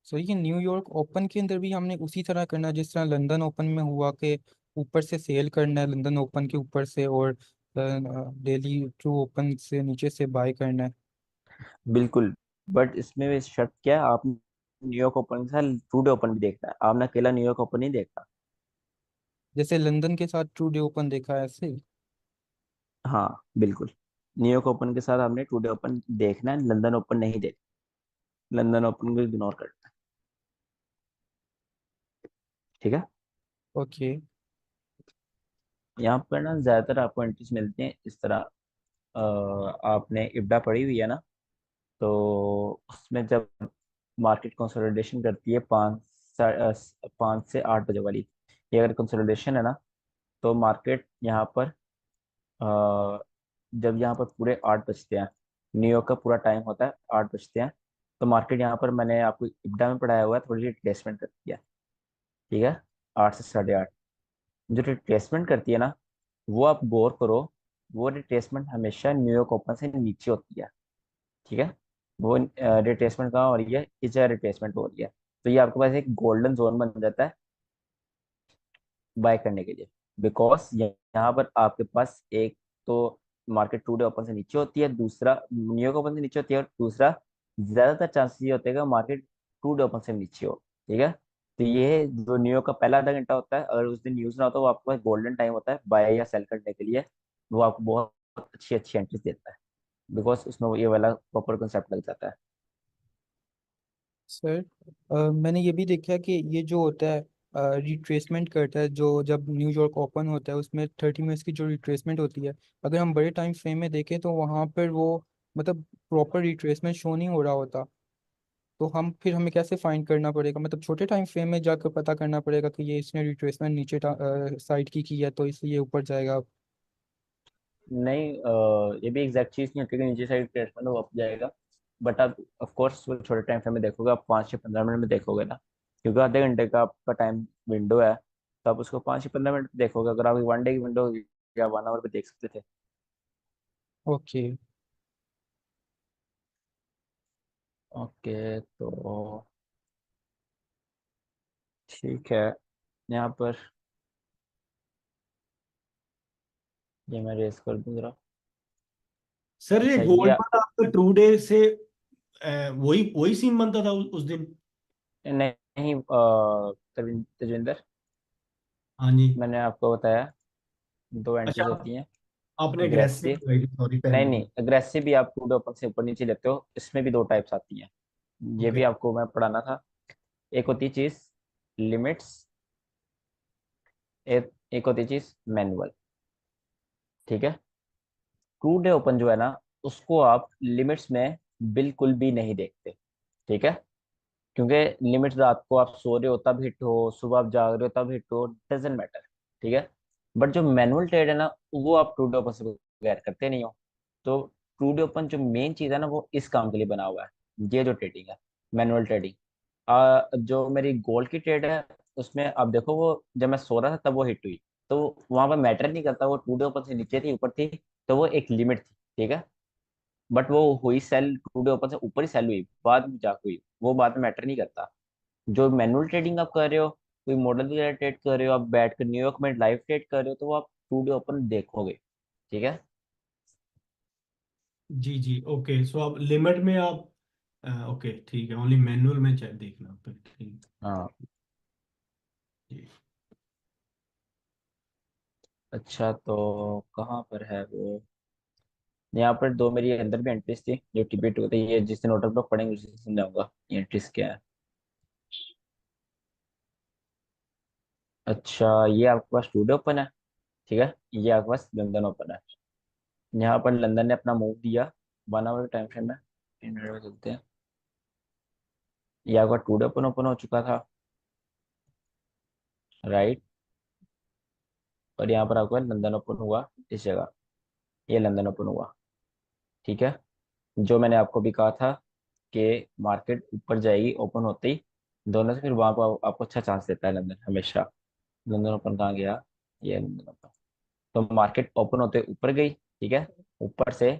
सो ये न्यूयॉर्क ओपन के अंदर भी हमने उसी तरह करना है जिस तरह लंदन ओपन में हुआ कि ऊपर से सेल करना है लंदन ओपन के ऊपर से, और दिल्ली ट्रू ओपन से नीचे से बाय करना है। बिल्कुल। बट इसमें भी शर्त क्या है, आप न्यूयॉर्क ओपन के साथ टुडे ओपन भी देखना है, आपने अकेला न्यूयॉर्क ओपन नहीं देखना। जैसे लंदन के साथ ट्रू डे ओपन देखा है ऐसे ही। हाँ बिल्कुल, न्यूयॉर्क ओपन के साथ आपने टुडे ओपन देखना है, लंदन ओपन नहीं देखना। लंदन ओपन को इग्नोर करना है। ठीक है। ओके। यहाँ पर ना ज्यादातर आपको एंट्रीज मिलती हैं इस तरह। आपने इब्डा पढ़ी हुई है ना, तो उसमें जब मार्केट कंसोलिडेशन करती है 5 से 8 बजे वाली, ये अगर कंसोलिडेशन है ना, तो मार्केट यहाँ पर जब यहाँ पर पूरे 8 बजते हैं, न्यूयॉर्क का पूरा टाइम होता है 8 बजते हैं, तो मार्केट यहाँ पर मैंने आपको इब्डा में पढ़ाया हुआ है, थोड़ी रिट्रेसमेंट करती है। ठीक है, 8 से 8:30 जो रिट्रेसमेंट करती है ना, वो आप गौर करो, वो रिट्रेसमेंट हमेशा न्यूयॉर्क ओपन से नीचे होती है। ठीक है, वो रिट्रेसमेंट कहाँ हो रही है, इस जगह रिट्रेसमेंट हो रही है। तो ये आपके पास एक गोल्डन जोन बन जाता है बाय करने के लिए। बिकॉज यहाँ पर आपके पास एक तो मार्केट टुडे ओपन से नीचे होती है, दूसरा न्यूयॉर्क ओपन से नीचे होती है, और दूसरा ज्यादातर चांसेस ये होते हैं कि मार्केट टुडे ओपन से नीचे हो। ठीक है, तो ये जो न्यूयॉर्क का पहला आधा घंटा होता है, अगर उस दिन न्यूज ना हो तो वो आपके पास गोल्डन टाइम होता है बाय या सेल करने के लिए। वो आपको बहुत अच्छी अच्छी एंट्रीज देता है, बिकॉज उसमें वो ये वाला प्रॉपर कंसेप्ट लग जाता है। सर मैंने ये भी देखा कि ये जो होता है रिट्रेसमेंट करता है, जो जब न्यूयॉर्क ओपन होता है उसमें 30 मिनट्स की जो रिट्रेसमेंट होती है, अगर हम बड़े टाइम फ्रेम में देखें तो वहाँ पर वो मतलब प्रॉपर रिट्रेसमेंट शो नहीं हो रहा होता। तो हमें कैसे फाइंड करना पड़ेगा, मतलब छोटे टाइम फ्रेम में जाकर पता करना पड़ेगा कि ये इसने रिट्रेसमेंट नीचे साइड की है तो इसलिए ये ऊपर जाएगा। नहीं, ये भी एग्जैक्ट चीज नहीं होती कि नीचे साइड प्लेसमेंट वो अप जाएगा। बट आप ऑफ कोर्स छोटे टाइम फ्रेम में देखोगे, आप 5 से 15 मिनट में देखोगे ना, क्योंकि आधे घंटे का आपका टाइम विंडो है, तो आप उसको 5 से 15 मिनट देखोगे। अगर आप 1 डे की विंडो या 1 आवर पे देख सकते थे। ओके। ओके, तो ठीक है। यहाँ पर ये मैं रेस कर दूँ जरा। सर ये अच्छा गोल्ड ये वाला आपका ट्रू डे से वही वही सीन बनता था उस दिन। नहीं, तजविंदर, हाँ जी। मैंने आपको बताया 2 एंट्रीज अच्छा, होती हैं। आपने एग्रेसिव अग्रेसिव, लगाई थी, सॉरी नहीं पहले नहीं, की। अग्रेसिव भी आप टू ओपन से ऊपर नीचे लेते हो, इसमें भी 2 टाइप्स आती हैं। ये ओके। भी आपको मैं पढ़ाना था। एक होती चीज लिमिट्स, एक होती चीज मैनुअल। ठीक है, टू डे ओपन जो है ना, उसको आप लिमिट्स में बिल्कुल भी नहीं देखते। ठीक है, क्योंकि लिमिट्स रात को आप सो रहे हो तब हिट हो, सुबह आप जाग रहे हो तब हिट हो, डजेंट मैटर। ठीक है, बट जो मैनुअल ट्रेड है ना, वो आप टू डे ओपन से बगैर करते नहीं हो। तो टू डे ओपन जो मेन चीज है ना, वो इस काम के लिए बना हुआ है, ये जो ट्रेडिंग है, मैनुअल ट्रेडिंग। जो मेरी गोल्ड की ट्रेड है, उसमें अब देखो, वो जब मैं सो रहा था तब वो हिट हुई, तो वहां पर मैटर नहीं करता वो टू डे ओपन से नीचे थी ऊपर थी, तो वो एक लिमिट थी। ठीक है, बट वो हुई सेल टू डे ओपन से ऊपर ही सेल हुई, बाद में जाके हुई, वो बाद में मैटर नहीं करता। जो मैनुअल ट्रेडिंग आप कर रहे हो, कोई मॉडल वगैरह ट्रेड कर रहे हो, आप बैठ कर न्यूयॉर्क में लाइव ट्रेड कर रहे हो, तो वो आप टू डे ओपन देखोगे। ठीक है। जी जी, ओके। सो आप लिमिट में आप ओके ठीक है, ओनली मैनुअल में चेक देखना फिर, ठीक। हाँ। जी। अच्छा, तो कहाँ पर है वो? यहाँ पर दो मेरी अंदर भी एंट्रीज थी जो टिबेट होती है, ये जिस दिन ऑर्डर ब्लॉक पढ़ेंगे उस दिन समझाऊंगा ये एंट्रीज क्या है। अच्छा, ये आपके पास टू डे ओपन है। ठीक है, ये आपके पास लंदन ओपन है। यहाँ पर लंदन ने अपना मूव दिया 1 आवर के टाइम फ्रेम में। इन मिनट में चलते हैं। ये आपका टू डे ओपन ओपन हो चुका था, राइट। और यहाँ पर आपका लंदन ओपन हुआ इस जगह, ये लंदन ओपन हुआ। ठीक है, जो मैंने आपको भी कहा था कि मार्केट ऊपर जाएगी ओपन होते ही, दोनों से फिर वहां पर आपको अच्छा चांस देता है लंदन हमेशा। लंदन ओपन कहाँ गया, ये लंदन ओपन। तो मार्केट ओपन होते ऊपर गई, ठीक है। ऊपर से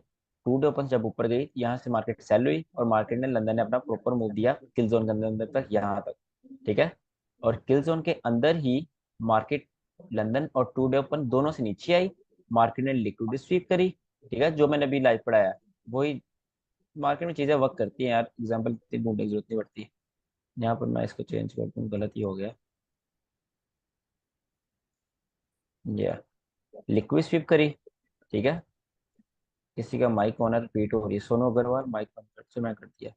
टू डे ओपन जब ऊपर गई, यहाँ से मार्केट सेल हुई और मार्केट ने लंदन ने अपना प्रॉपर मूव दिया किल जोन के अंदर अंदर तक, यहाँ तक, ठीक है। और किल जोन के अंदर ही मार्केट लंदन और टू डे ओपन दोनों से नीचे आई। मार्केट ने लिक्विड स्वीप करी, ठीक है, जो मैंने अभी लाइव पढ़ाया है वही। मार्केट में चीजें वर्क करती हैं यार, एग्जाम्पल इतनी ढूंढने की जरूरत नहीं पड़ती। यहाँ पर मैं इसको चेंज कर दूँ, गलत ही हो गया। ये लिक्विड स्वीप करी, ठीक है। किसी का माइक ऑनर रिपीट हो रही है, सोनू अग्रवाल माइक ऑन कर, से मैं कर दिया।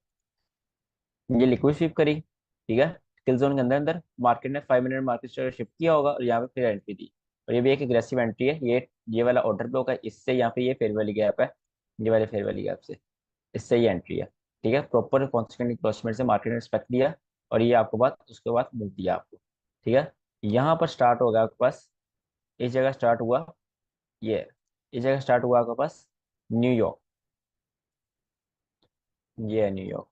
ये लिक्विड स्वीप करी, ठीक है। किल जोन के अंदर अंदर मार्केट ने 5 मिनट मार्केट शिफ्ट किया होगा और यहाँ पे फिर एंट्री दी। और ये भी एक एग्रेसिव एंट्री है, ये वाला ऑर्डर ब्लॉक है, इससे यहाँ पे ये फेयर वैली गैप है, ये वाले फेयर वैली गैप से, इससे ये एंट्री है, ठीक है। प्रॉपर कॉन्सिक्वेंट क्लोजमेंट से मार्केट ने रिस्पेक्ट दिया और ये आपको बात उसके बाद मूव दिया आपको, ठीक है। यहाँ पर स्टार्ट होगा आपके पास, इस जगह स्टार्ट हुआ, ये इस जगह स्टार्ट हुआ आपके पास न्यूयॉर्क, ये है न्यूयॉर्क।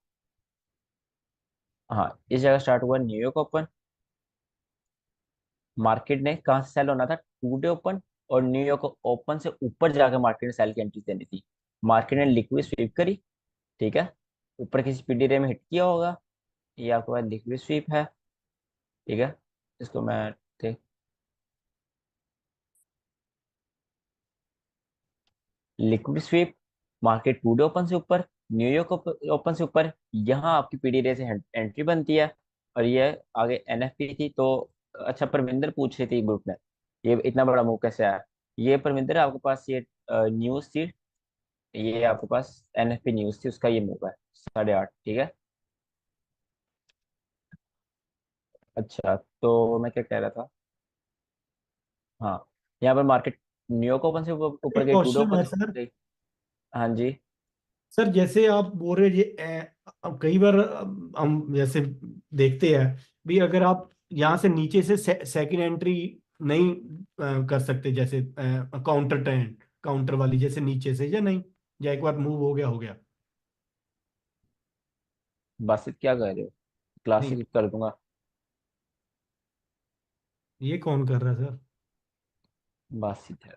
हाँ, इस जगह स्टार्ट हुआ न्यूयॉर्क ओपन। मार्केट ने कहाँ से सेल होना था, टू डे ओपन और न्यूयॉर्क ओपन से ऊपर जाकर मार्केट ने सेल की एंट्री देनी थी। मार्केट ने लिक्विड स्वीप करी, ठीक है। ऊपर किसी पीडीआर में हिट किया होगा, ये आपके पास लिक्विड स्वीप है, ठीक है। इसको मैं देख, liquid sweep, market today open से ऊपर, न्यूयॉर्क ओपन से ऊपर, यहाँ आपकी पीडीआर से एंट्री बनती है। और ये आगे एनएफपी थी तो, अच्छा परमिंदर पूछ रही थी ग्रुप में, ये इतना बड़ा मूव कैसे आया। ये परमिंदर आपके पास ये न्यूज थी, ये आपके पास एनएफपी न्यूज थी, उसका ये मूव है 8:30, ठीक है। अच्छा, तो मैं क्या कह रहा था, हाँ, यहाँ पर मार्केट न्यूयॉर्क ओपन से ऊपर ऊपर एक गई, टू डे क्वेश्चन ओपन है से ऊपर सर। गई। हाँ जी। सर जैसे आप बोल रहे ये अब कई बार हम जैसे देखते हैं भी, अगर आप यहाँ से नीचे से सेकंड एंट्री नहीं कर सकते, जैसे काउंटर ट्रेंड, काउंटर वाली जैसे नीचे से, या नहीं, या एक बार मूव हो गया हो गया। बासित क्या कह रहे हो, नहीं, क्लासिक कर दूंगा। ये कौन कर रहा है सर? बासित है,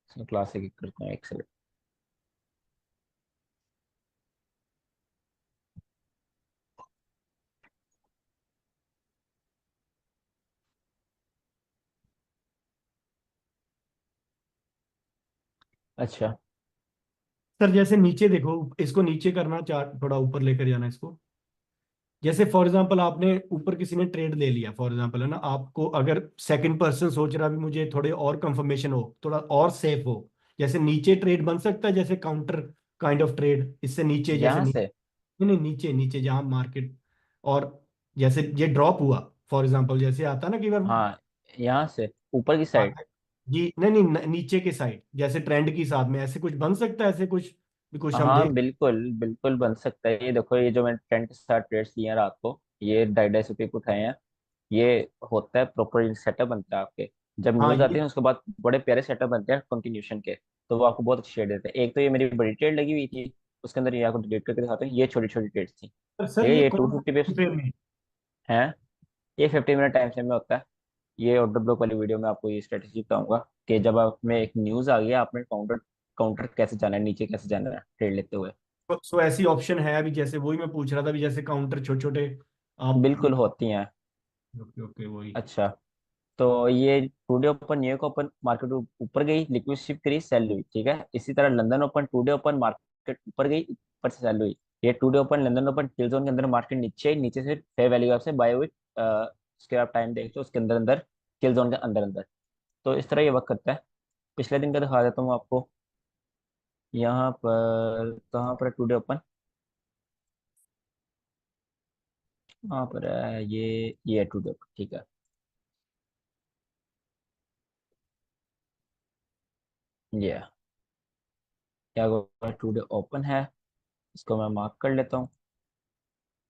इसमें क्लासिक कर दूंगा, एक सेकंड। अच्छा, सर जैसे नीचे देखो, इसको नीचे करना, चार्ट थोड़ा ऊपर लेकर जाना इसको। जैसे फॉर एग्जांपल आपने ऊपर किसी ने ट्रेड ले लिया, फॉर एग्जांपल है ना, आपको अगर सेकंड पर्सन सोच रहा भी मुझे थोड़े और कंफर्मेशन हो, थोड़ा और सेफ हो, जैसे नीचे ट्रेड बन सकता है, जैसे काउंटर काइंड ऑफ ट्रेड इससे नीचे, जैसे यहाँ नीचे, से, नहीं नहीं, नीचे नीचे जहां मार्केट, और जैसे ये ड्रॉप हुआ, फॉर एग्जांपल जैसे आता है ना, कई बार हाँ, यहाँ से ऊपर की साइड। आता है, जी नहीं नहीं, नीचे के साइड, जैसे ट्रेंड की साथ में ऐसे कुछ बन सकता है, ऐसे कुछ भी कुछ हम हाँ देख। बिल्कुल बिल्कुल बन सकता है, ये देखो, ये जो मैंने 10 के साथ ट्रेड्स लिए हैं रात को, ये 250 पे उठाए हैं। ये होता है प्रॉपर सेटअप बनता है आपके, जब हाँ न्यूज आती ये, है उसके बाद बड़े प्यारे सेटअप बनते हैं कंटिन्यूशन के। तो वो आपको बहुत अच्छी शेड देते हैं। एक तो ये मेरी बड़ी ट्रेड लगी हुई थी, उसके अंदर ये आपको डिलीट करके दिखाते हैं, ये छोटी छोटी ट्रेड्स थी, सर ठीक है। ये ये कौन 250 सा पिप्स फ्रेम में? हैं, ये 15 मिनट टाइम फ्रेम में होता है। ये ऑर्डर ब्लॉक वाली वीडियो में आपको ये स्ट्रेटेजी बताऊंगा कि जब आप में एक न्यूज आ गया, आपने काउंटर काउंटर कैसे जाना है, नीचे कैसे जाना है ट्रेड लेते हुए। सो ऐसी ऑप्शन है अभी, जैसे वही मैं पूछ रहा था भी, जैसे काउंटर छोटे छोटे आप। बिल्कुल होती हैं। ओके ओके, वही। अच्छा, तो ये today open New York open market ऊपर गई, लिक्विड शिफ्ट करी, सेल हुई, ठीक है। इसी तरह London open today open market ऊपर गई, ऊपर से सेल हुई। ये टुडे ओपन लंदन ओपन किल जोन के अंदर मार्केट नीचे आई, नीचे से फेयर वैल्यू से बाय हुई। उसके आप टाइम देखते हो उसके अंदर अंदर, किल जोन के अंदर अंदर। तो इस तरह ये वर्क करता है। पिछले दिन का दिखा देता हूँ आपको, यहाँ पर कहाँ पर टुडे ओपन, कहाँ पर है ये टुडे ओपन, ठीक है। ये क्या टुडे ओपन है, इसको मैं मार्क कर लेता हूँ,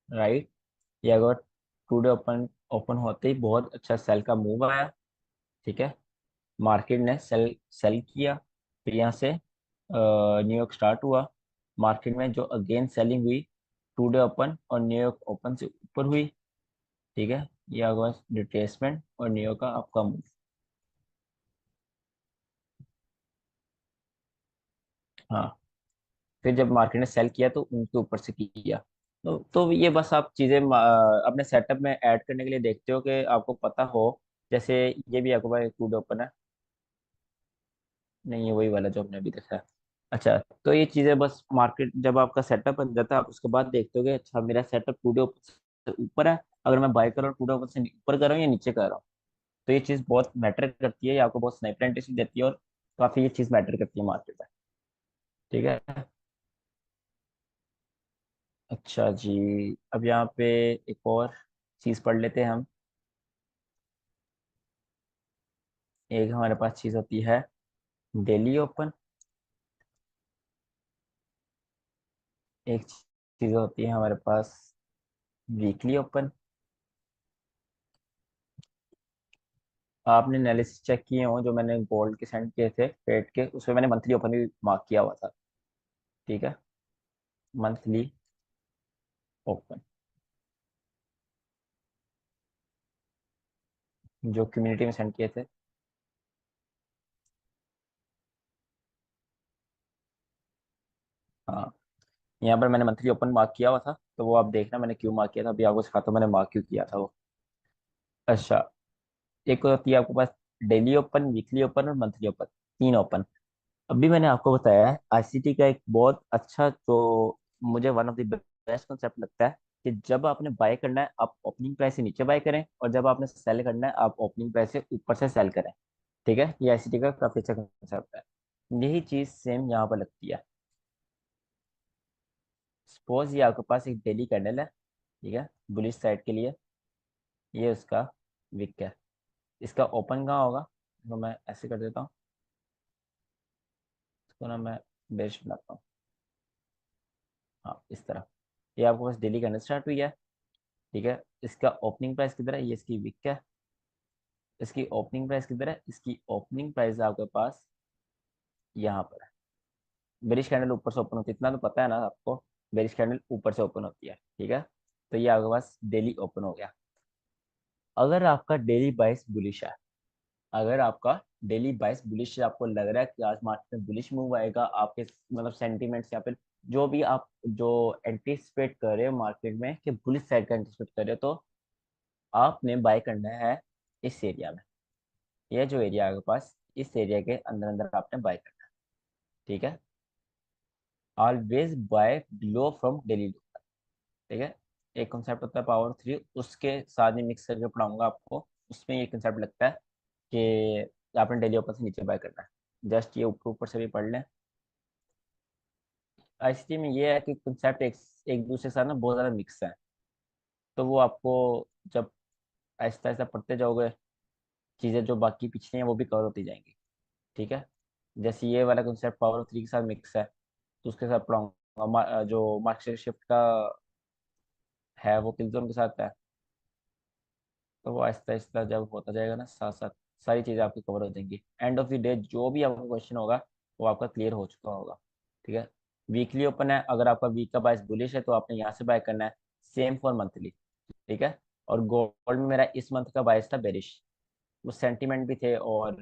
राइट। ये अगर टुडे ओपन ओपन होते ही बहुत अच्छा सेल का मूव आया, ठीक है। मार्केट ने सेल सेल किया, फिर यहाँ से न्यूयॉर्क स्टार्ट हुआ। मार्केट में जो अगेन सेलिंग हुई, टुडे ओपन और न्यूयॉर्क ओपन से ऊपर हुई, ठीक है, ये आपके पास रिट्रेसमेंट और नियो का आपका मूव। हाँ, फिर जब मार्केट ने सेल किया तो उनके ऊपर से किया। तो ये बस आप चीज़ें अपने सेटअप में ऐड करने के लिए देखते हो कि आपको पता हो। जैसे ये भी आपके पास एक कूड ओपन है, नहीं ये वही वाला जो हमने अभी देखा है। अच्छा, तो ये चीज़ें बस मार्केट जब आपका सेटअप बन जाता है आप उसके बाद देखते हो कि अच्छा मेरा सेटअप टूडे से ऊपर है, अगर मैं बाय कर रहा हूँ टूडे ऊपर से ऊपर कर रहा हूँ या नीचे कर रहा हूँ। तो ये चीज़ बहुत मैटर करती है, ये आपको बहुत स्नाइपर इंटेंसिटी देती है और काफ़ी ये चीज़ मैटर करती है मार्केट में। ठीक है। अच्छा जी, अब यहाँ पे एक और चीज़ पढ़ लेते हैं हम। एक हमारे पास चीज़ होती है डेली ओपन, एक चीज़ होती है हमारे पास वीकली ओपन। आपने एनालिसिस चेक किए हो जो मैंने गोल्ड के सेंड किए थे फेट के, उसमें मैंने मंथली ओपन भी मार्क किया हुआ था। ठीक है, मंथली ओपन जो कम्युनिटी में सेंड किए थे। हाँ, यहाँ पर मैंने मंथली ओपन मार्क किया हुआ था, तो वो आप देखना मैंने क्यों मार्क किया था, अभी आपको सिखाता हूँ मैंने मार्क क्यों किया था वो। अच्छा, एक होती है आपके पास डेली ओपन, वीकली ओपन और मंथली ओपन, तीन ओपन। अभी मैंने आपको बताया है आईसीटी का एक बहुत अच्छा जो मुझे one of the best concept लगता है कि जब आपने बाय करना है आप ओपनिंग प्राइस से नीचे बाय करें, और जब आपने सेल करना है आप ओपनिंग प्राइस से ऊपर से सेल करें। ठीक है, ये आईसीटी का काफी अच्छा कंसेप्ट है। यही चीज सेम यहाँ पर लगती है। सपोज ये आपके पास एक डेली कैंडल है, ठीक है, बुलिश साइड के लिए, ये उसका विक है। इसका ओपन कहाँ होगा, तो मैं ऐसे कर देता हूँ, इसको ना मैं बेरिश बनाता हूँ। हाँ, इस तरह ये आपके पास डेली कैंडल स्टार्ट हुई है। ठीक है, इसका ओपनिंग प्राइस किधर है, ये इसकी विक है। इसकी ओपनिंग प्राइस किधर है, इसकी ओपनिंग प्राइस आपके पास यहाँ पर है। बेरिश कैंडल ऊपर से ओपन होती है, इतना तो पता है ना आपको, बेरिश कैंडल ऊपर से ओपन होती है। ठीक है, तो ये आपके पास डेली ओपन हो गया। अगर आपका डेली बाइस बुलिश है, अगर आपका डेली बाइस बुलिश है, आपको लग रहा है कि आज मार्केट में बुलिश मूव आएगा, आपके मतलब सेंटीमेंट्स या फिर जो भी आप जो एंटिसिपेट कर रहे हो मार्केट में कि बुलिश साइड का एंटिसिपेट कर रहे हो, तो आपने बाय करना है इस एरिया में। ये जो एरिया है आपके पास, इस एरिया के अंदर अंदर आपने बाय करना है। ठीक है, always buy below from daily low. ठीक है, एक कॉन्सेप्ट होता है पावर थ्री, उसके साथ ही मिक्स करके पढ़ाऊंगा आपको। उसमें ये कॉन्सेप्ट लगता है कि आपने डेली ओपन से नीचे बाय करना है। जस्ट ये ऊपर ऊपर से भी पढ़ लें। आईसीटी में ये है कि कॉन्सेप्ट एक दूसरे के साथ ना बहुत ज़्यादा मिक्स है, तो वो आपको जब आहिस्ता आहिस्ता पढ़ते जाओगे चीज़ें जो बाकी पिछली हैं वो भी कवर होती जाएंगी। ठीक है, जैसे ये वाला कॉन्सेप्ट पावर थ्री के साथ मिक्स है, तो उसके साथ पढ़ाऊंगा। जो मार्केट शिफ्ट का है वो किल जोन के साथ है, तो वो आहिस्ता आहिस्ता जब होता जाएगा ना साथ साथ सारी चीज़ें आपकी कवर हो जाएंगी। एंड ऑफ द डे जो भी आपका क्वेश्चन होगा वो आपका क्लियर हो चुका होगा। ठीक है, वीकली ओपन है, अगर आपका वीक का बायस बुलिश है तो आपने यहाँ से बाय करना है। Same for monthly. ठीक है, और गोल्ड में मेरा इस मंथ का बायस था बेरिश, वो सेंटीमेंट भी थे और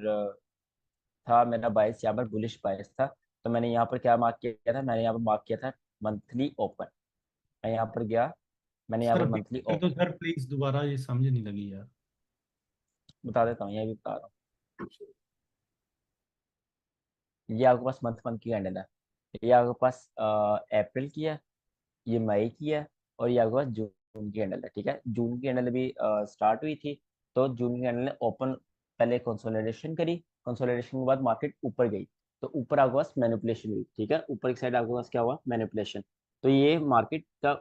था मेरा बायस यहाँ पर बुलिश बायस था। तो मैंने यहाँ पर क्या मार्क किया था, मैंने यहाँ पर मार्क किया था मंथली ओपन। मैं यहाँ पर गया, मैंने यहाँ सर पर अभी मंथली तो सर प्लीज दोबारा ये समझ नहीं लगी यार। बता देता हूँ, ये भी बता रहा हूँ। ये आपके पास मंथ मंथ की कैंडल है, ये आपके पास अप्रैल की है, ये मई की है, और ये आपके पास जून की कैंडल है। ठीक है, जून की कैंडल अभी स्टार्ट हुई थी, तो जून की कैंडल ने ओपन पहले कंसोलिडेशन करी, कंसोलिडेशन के बाद मार्केट ऊपर गई, तो ऊपर आपके पास मैनिपुलेशन हुई। ठीक है, ऊपर की साइड आपके पास क्या हुआ, मैनिपुलेशन। तो ये मार्केट का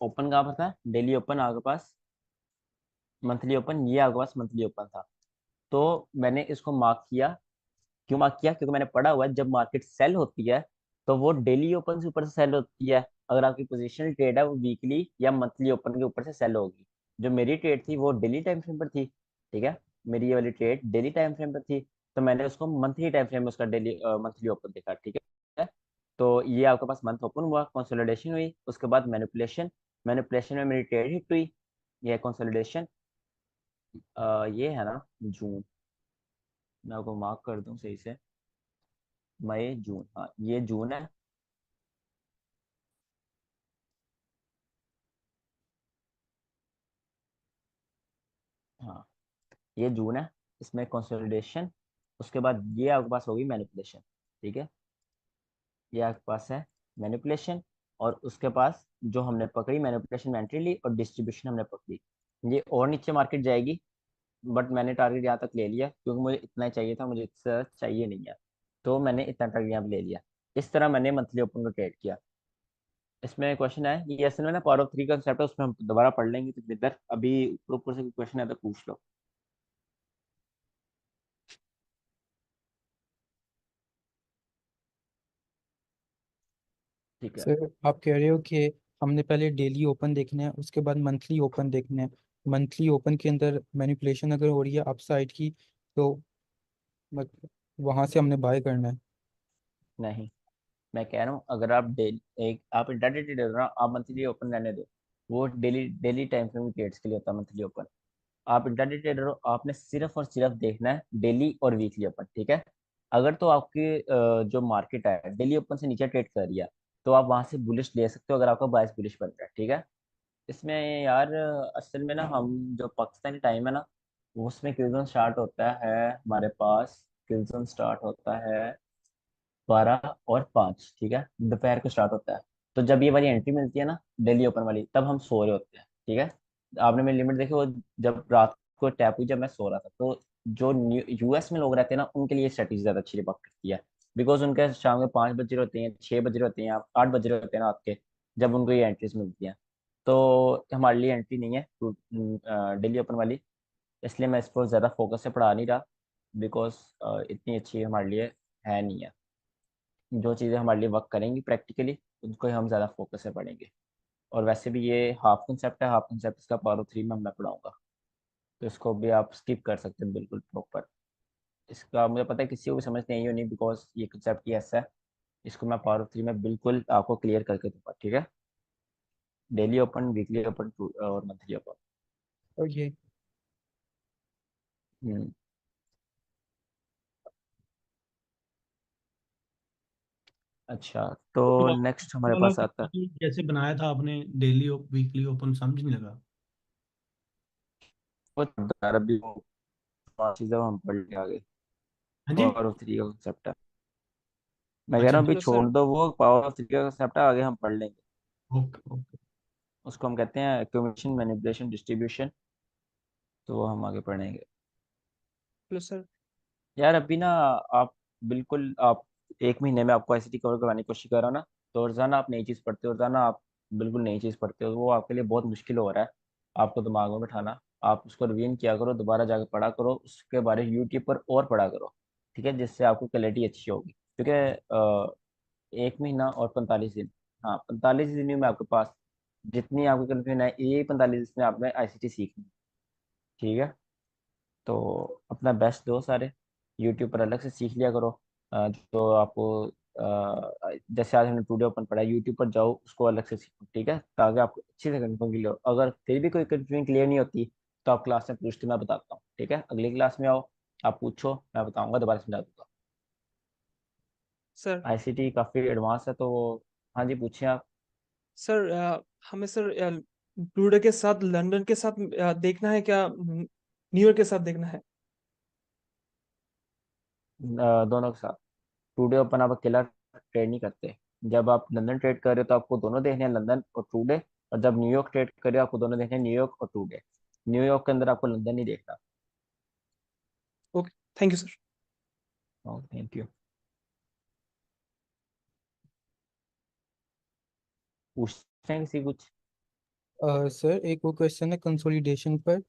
ओपन कहाँ पर था, डेली ओपन आपके पास, मंथली ओपन, ये आपके पास मंथली ओपन था। तो मैंने इसको मार्क किया। क्यों मार्क किया, क्योंकि मैंने पढ़ा हुआ है जब मार्केट सेल होती है तो वो डेली ओपन से ऊपर से सेल होती है। अगर आपकी पोजीशनल ट्रेड है वो वीकली या मंथली ओपन के ऊपर से सेल होगी। जो मेरी ट्रेड थी वो डेली टाइम फ्रेम पर थी। ठीक है, मेरी ये वाली ट्रेड डेली टाइम फ्रेम पर थी, तो मैंने उसको मंथली टाइम फ्रेम में उसका डेली मंथली ओपन देखा। ठीक है, तो ये आपके पास मंथ ओपन हुआ, कंसोलिडेशन हुई, उसके बाद मैनिपुलेशन, मैनिपुलेशन में मेरी ट्रेड हिट हुई, ये कंसोलिडेशन, ये है ना जून, मैं आपको मार्क कर दूं सही से। मई जून, हाँ ये जून है। हाँ ये जून है। इसमें कंसोलिडेशन, उसके बाद ये आपके पास होगी मैनिपुलेशन। ठीक है, ये आपके पास है मैनिपुलेशन, और उसके पास जो हमने पकड़ी मैनिपुलेशन में एंट्री ली और डिस्ट्रीब्यूशन हमने पकड़ी। ये और नीचे मार्केट जाएगी, बट मैंने टारगेट यहाँ तक ले लिया क्योंकि मुझे इतना ही चाहिए था, मुझे इससे ज़्यादा चाहिए नहीं है। तो मैंने इतना टारगेट यहाँ पे ले लिया। इस तरह मैंने मंथली ओपन को ट्रेड किया। इसमें क्वेश्चन है, ये असल में ना पावर ऑफ थ्री का कंसेप्ट है, उसमें हम दोबारा पढ़ लेंगे तो बेहतर। अभी ऊपर ऊपर से क्वेश्चन है तो पूछ लो। ठीक है। सर आप कह रहे हो कि हमने पहले डेली ओपन देखना है, उसके बाद मंथली ओपन देखना है। मंथली ओपन के अंदर मैनिपुलेशन अगर हो रही है अपसाइड की, तो मतलब वहां से हमने बाय करना है। नहीं, मैं कह रहा हूँ अगर आप डेली एक आप इंट्राडे ट्रेडर हो ना, आप मंथली ओपन रहने दो। वो daily daily time frame trades के लिए होता है मंथली ओपन। आप इंट्राडे ट्रेडर हो, आपने सिर्फ और सिर्फ देखना है डेली और वीकली ओपन। ठीक है, अगर तो आपकी जो मार्केट है डेली ओपन से नीचे ट्रेड कर रही है, तो आप वहां से बुलिश ले सकते हो अगर आपका बायस बुलिश बन रहा है। ठीक है, इसमें यार असल में ना हम जो पाकिस्तानी टाइम है ना, उसमें क्यूजन स्टार्ट होता है हमारे पास। क्यूजन स्टार्ट होता है 12 और 5, ठीक है, दोपहर को स्टार्ट होता है। तो जब ये वाली एंट्री मिलती है ना डेली ओपन वाली, तब हम सो रहे होते हैं। ठीक है, आपने मेरी लिमिट देखी वो, जब रात को टैप हुई जब मैं सो रहा था। तो जो यूएस में लोग रहते हैं ना, उनके लिए स्ट्रेटेजी ज्यादा अच्छी वर्क करती है। बिकॉज उनके शाम के 5 बज रहे होते हैं, 6 बज रहे होते हैं, 8 बज रहे होते हैं रात के, जब उनको ये एंट्रीज मिलती हैं। तो हमारे लिए एंट्री नहीं है डेली ओपन वाली, इसलिए मैं इस पर ज़्यादा फोकस से पढ़ा नहीं रहा। बिकॉज इतनी अच्छी हमारे लिए है नहीं है। जो चीज़ें हमारे लिए वर्क करेंगी प्रैक्टिकली, उनको ही हम ज़्यादा फोकस से पढ़ेंगे। और वैसे भी ये हाफ कंसेप्ट है, हाफ कंसेप्ट इसका पावर 3 में मैं पढ़ाऊंगा, तो इसको भी आप स्किप कर सकते हैं बिल्कुल प्रॉपर। इसका मुझे पता है किसी को भी समझ नहीं होनी, बिकॉज ये कंसेप्ट ही ऐसा है। इसको मैं पावर 3 में बिल्कुल आपको क्लियर करके दूंगा। ठीक है, डेली ओपन, वीकली ओपन और मंथली ओपन। और ये हम्म। अच्छा, तो तो नेक्स्ट हमारे वाला पास आता है। कैसे बनाया था आपने, डेली वीकली ओपन समझ नहीं लगा। वो अरबी वो पांच चीज़ें हम पढ़ लेंगे आगे। हाँ जी। पावर ऑफ थ्री का कंसेप्ट है। मैं कह अच्छा। रहा हूँ अभी हेलो सर। छोड़ दो, वो पावर ऑफ थ्री का कंसेप्ट है, आगे हम पढ़ लेंगे। Okay okay. उसको हम कहते हैं एक्यूमुलेशन, मैनिपुलेशन, डिस्ट्रीब्यूशन। तो वो हम आगे पढ़ेंगे। Hello sir. यार अभी ना आप बिल्कुल आप 1 महीने में आपको आईसीटी कवर करवाने की कोशिश कर रहा हो ना, तो रोजाना आप नई चीज़ पढ़ते हो, रोजाना आप बिल्कुल नई चीज़ पढ़ते हो, वो आपके लिए बहुत मुश्किल हो रहा है आपको दिमाग में बिठाना। आप उसको रिवीन किया करो, दोबारा जाकर पढ़ा करो, उसके बारे में यूट्यूब पर और पढ़ा करो। ठीक है, जिससे आपको क्लैरिटी अच्छी होगी, क्योंकि 1 महीना और 45 दिन, हाँ 45 दिन में आपके पास जितनी आपकी कंफ्यूजन है, ये 45 दिन में आपने आईसीटी सीखनी। ठीक है, तो अपना बेस्ट दो सारे, यूट्यूब पर अलग से सीख लिया करो। जो आपको जैसे आज हमने टूडे ओपन पढ़ा, यूट्यूब पर जाओ उसको अलग से सीखो। ठीक है, ताकि आपको अच्छे से कंफ्यूजन क्लियर हो। अगर फिर भी कोई कंफ्यूजन क्लियर नहीं होती, तो आप क्लास में पूछते, मैं बताता हूँ। ठीक है, अगली क्लास में आओ, आप पूछो, मैं बताऊंगा, दोबारा समझा दूंगा। सर। आईसीटी काफ़ी एडवांस है, तो हाँ जी पूछिए आप। सर हमें सर टुडे के साथ लंदन के साथ देखना है क्या, न्यूयॉर्क के साथ देखना है? दोनों के साथ। टुडे ओपन आप अकेला ट्रेड नहीं करते। जब आप लंदन ट्रेड कर रहे हो तो आपको दोनों देखने हैं, लंदन और टुडे। और जब न्यूयॉर्क ट्रेड कर रहे हो, आपको दोनों देखने हैं, न्यूयॉर्क और टुडे। न्यूयॉर्क के अंदर आपको लंदन नहीं देखना। Okay, thank you sir. Thank you. पूछते हैं किसी कुछ। सर एक वो क्वेश्चन है कंसोलिडेशन पर।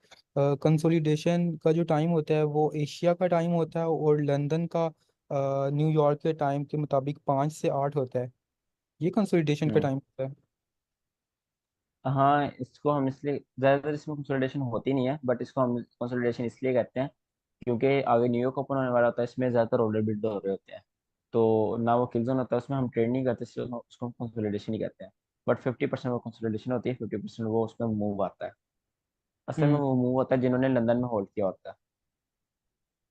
कंसोलिडेशन का जो टाइम होता है वो एशिया का टाइम होता है, और लंदन का न्यूयॉर्क के टाइम के मुताबिक 5 से 8 होता है। ये कंसोलिडेशन का हम्म। टाइम होता है। हाँ, इसको हम इसलिए ज़्यादातर इसमें कंसोलिडेशन होती नहीं है, बट इसको हम कंसोलिडेशन इसलिए कहते हैं क्योंकि आगे न्यूयॉर्क ओपन होने वाला होता है, इसमें ज़्यादातर ऑर्डर बिल्ड हो रहे होते हैं। तो ना वो किल जोन होता है, उसमें हम ट्रेड नहीं करते, इसलिए उसको हम कंसोलिडेशन ही कहते हैं। बट 50% वो कंसोलिडेशन होती है, 50% वो उसमें मूव आता है। असल में वो मूव होता है जिन्होंने लंदन में होल्ड किया होता है,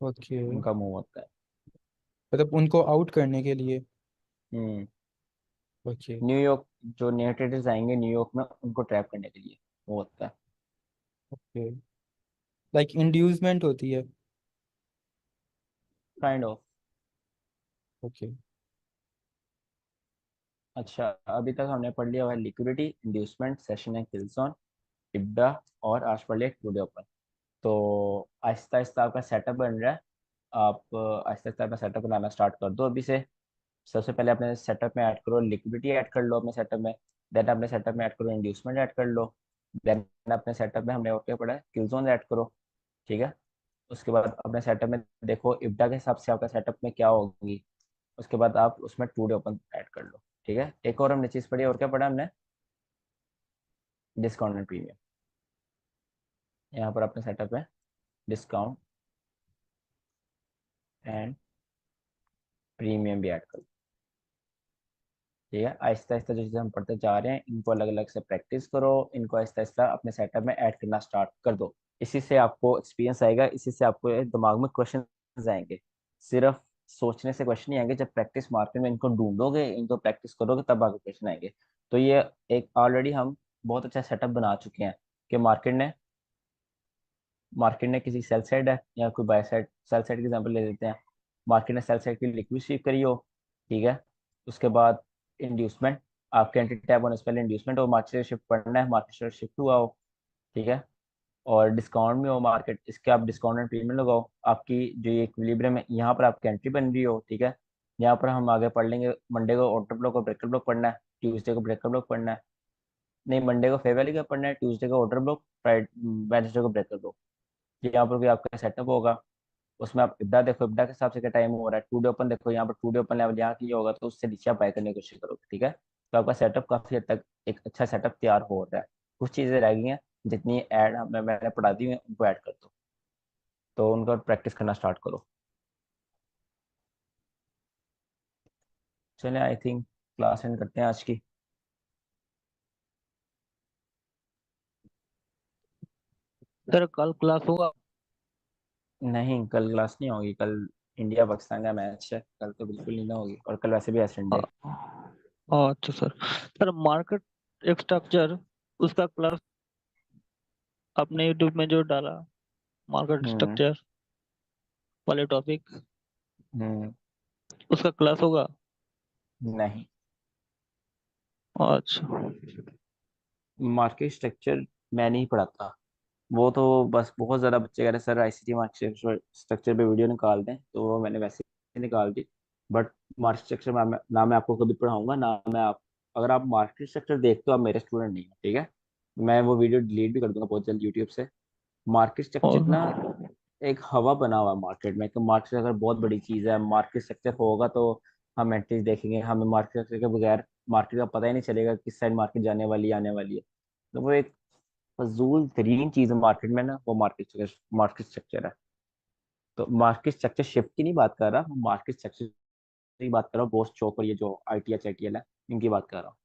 ओके, उनका मूव होता है। मतलब उनको आउट करने के लिए। हम्म। ओके। न्यूयॉर्क, जो नए ट्रेडर्स आएंगे न्यूयॉर्क में, उनको ट्रैप करने के लिए वो होता है। ओके, लाइक इंड्यूसमेंट होती है। Kind of. ओके। अच्छा, अभी तक हमने पढ़ लिया हुआ है liquidity, inducement, session and kill zone, इब्डा, और आज पढ़ लिया टुडे ओपन। तो आहिस्ता आहिस्ता आपका सेटअप बन रहा है। आप आहिस्ता आहिस्ता अपना सेटअप बनाना स्टार्ट कर दो अभी से। सबसे पहले अपने सेटअप में ऐड करो लिक्विडिटी, ऐड कर लो अपने सेटअप में। देन अपने सेटअप में ऐड करो इंड्यूसमेंट, ऐड कर लो। देन अपने सेटअप में हमने और क्या पढ़ा है, किल जोन ऐड करो। ठीक है। उसके बाद अपने सेटअप में देखो इब्डा के हिसाब से आपका सेटअप में क्या होगी। उसके बाद आप उसमें टू डे ओपन ऐड कर लो। ठीक है। एक और हमने चीज़ पढ़ी, और क्या पढ़ा हमने, डिस्काउंट एंड प्रीमियम। यहाँ पर अपने सेटअप में डिस्काउंट एंड प्रीमियम भी ऐड कर लो। ठीक है। आहिस्ता आहिस्ता जो चीज़ें हम पढ़ते जा रहे हैं, इनको अलग अलग से प्रैक्टिस करो, इनको आहिस्ता आहिस्ता अपने सेटअप में ऐड करना स्टार्ट कर दो। इसी से आपको एक्सपीरियंस आएगा, इसी से आपको ये दिमाग में क्वेश्चन आएंगे। सिर्फ सोचने से क्वेश्चन नहीं आएंगे, जब प्रैक्टिस मार्केट में इनको ढूंढोगे, इनको प्रैक्टिस करोगे, तब आगे क्वेश्चन आएंगे। तो ये एक ऑलरेडी हम बहुत अच्छा सेटअप बना चुके हैं कि मार्केट ने किसी सेल साइड है या कोई बाय साइड, सेल साइड की एग्जांपल ले लेते हैं। मार्केट ने सेल साइड की लिक्विड स्वीप करी हो। ठीक है। उसके बाद इंड्यूसमेंट, आपके एंटी टैप होने से पहले इंड्यूसमेंट हो, मार्केट से शिफ्ट पड़ना है, मार्केट से शिफ्ट हुआ हो। ठीक है। और डिस्काउंट में हो मार्केट, इसके आप डिस्काउंट एंड प्रीमियम लगाओ। आपकी जो ये इक्विलिब्रियम है, यहाँ पर आपकी एंट्री बन रही हो। ठीक है। यहाँ पर हम आगे पढ़ लेंगे, मंडे को ऑर्डर ब्लॉक और ब्रेकर ब्लॉक पढ़ना है, ट्यूसडे को ब्रेकर ब्लॉक पढ़ना है। नहीं, मंडे को फेयर वैल्यू का पढ़ना है, ट्यूसडे को ऑर्डर ब्लॉक, फ्राइडे वेडनेसडे को ब्रेकर ब्लॉक। यहाँ पर भी आपका सेटअप होगा। उसमें आप इब्डा देखो, इब्डा के हिसाब से क्या टाइम हो रहा है। टू डे ओपन देखो, यहाँ पर टू डे ओपन लेवल यहाँ की होगा, तो उससे नीचे आप बाय करने की कोशिश करोगे। ठीक है। तो आपका सेटअप काफी हद तक एक अच्छा सेटअप तैयार हो रहा है। कुछ चीजें रह गई हैं, जितनी ऐड मैंने पढ़ा दी है उनको ऐड कर दो, तो उनका प्रैक्टिस करना स्टार्ट करो। चलिए, आई थिंक क्लास एंड करते हैं आज की। सर कल क्लास होगा? नहीं, कल क्लास नहीं होगी। कल इंडिया पाकिस्तान का मैच है, कल तो बिल्कुल नहीं ना होगी, और कल वैसे भी है संडे। अच्छा सर। सर मार्केट स्ट्रक्चर, उसका क्लास आपने यूट्यूब में जो डाला, मार्केट हम्म। स्ट्रक्चर वाले टॉपिक, हम्म। उसका क्लास होगा? नहीं, अच्छा। मार्केट स्ट्रक्चर मैं नहीं पढ़ाता। वो तो बस बहुत ज़्यादा बच्चे कह रहे सर आईसीटी मार्केट स्ट्रक्चर पे वीडियो निकाल दें, तो वो मैंने वैसे ही निकाल दी। बट मार्केट स्ट्रक्चर ना मैं आपको कभी पढ़ाऊंगा, ना मैं आप, अगर आप मार्केट स्ट्रक्चर देखते हो आप मेरे स्टूडेंट नहीं हो। ठीक है। मैं वो वीडियो डिलीट भी कर दूंगा बहुत जल्द यूट्यूब से। मार्केट स्ट्रक्चर ना और एक हवा बना हुआ है मार्केट में, कि मार्केट अगर बहुत बड़ी चीज़ है, मार्केट स्ट्रक्चर होगा तो हम एंट्रीज देखेंगे, हमें मार्केट स्ट्रक्चर के बगैर मार्केट का पता ही नहीं चलेगा किस साइड मार्केट जाने वाली है, आने वाली है। तो वो एक फजूल तरीन चीज़ है मार्केट में ना, वो मार्केट स्ट्रक्चर है। तो मार्केट स्ट्रक्चर शिफ्ट की नहीं बात कर रहा, मार्केट स्ट्रक्चर की बात कर रहा हूँ। बोस चौक और ये जो आईटीएच एटीएल है, इनकी बात कर रहा हूँ।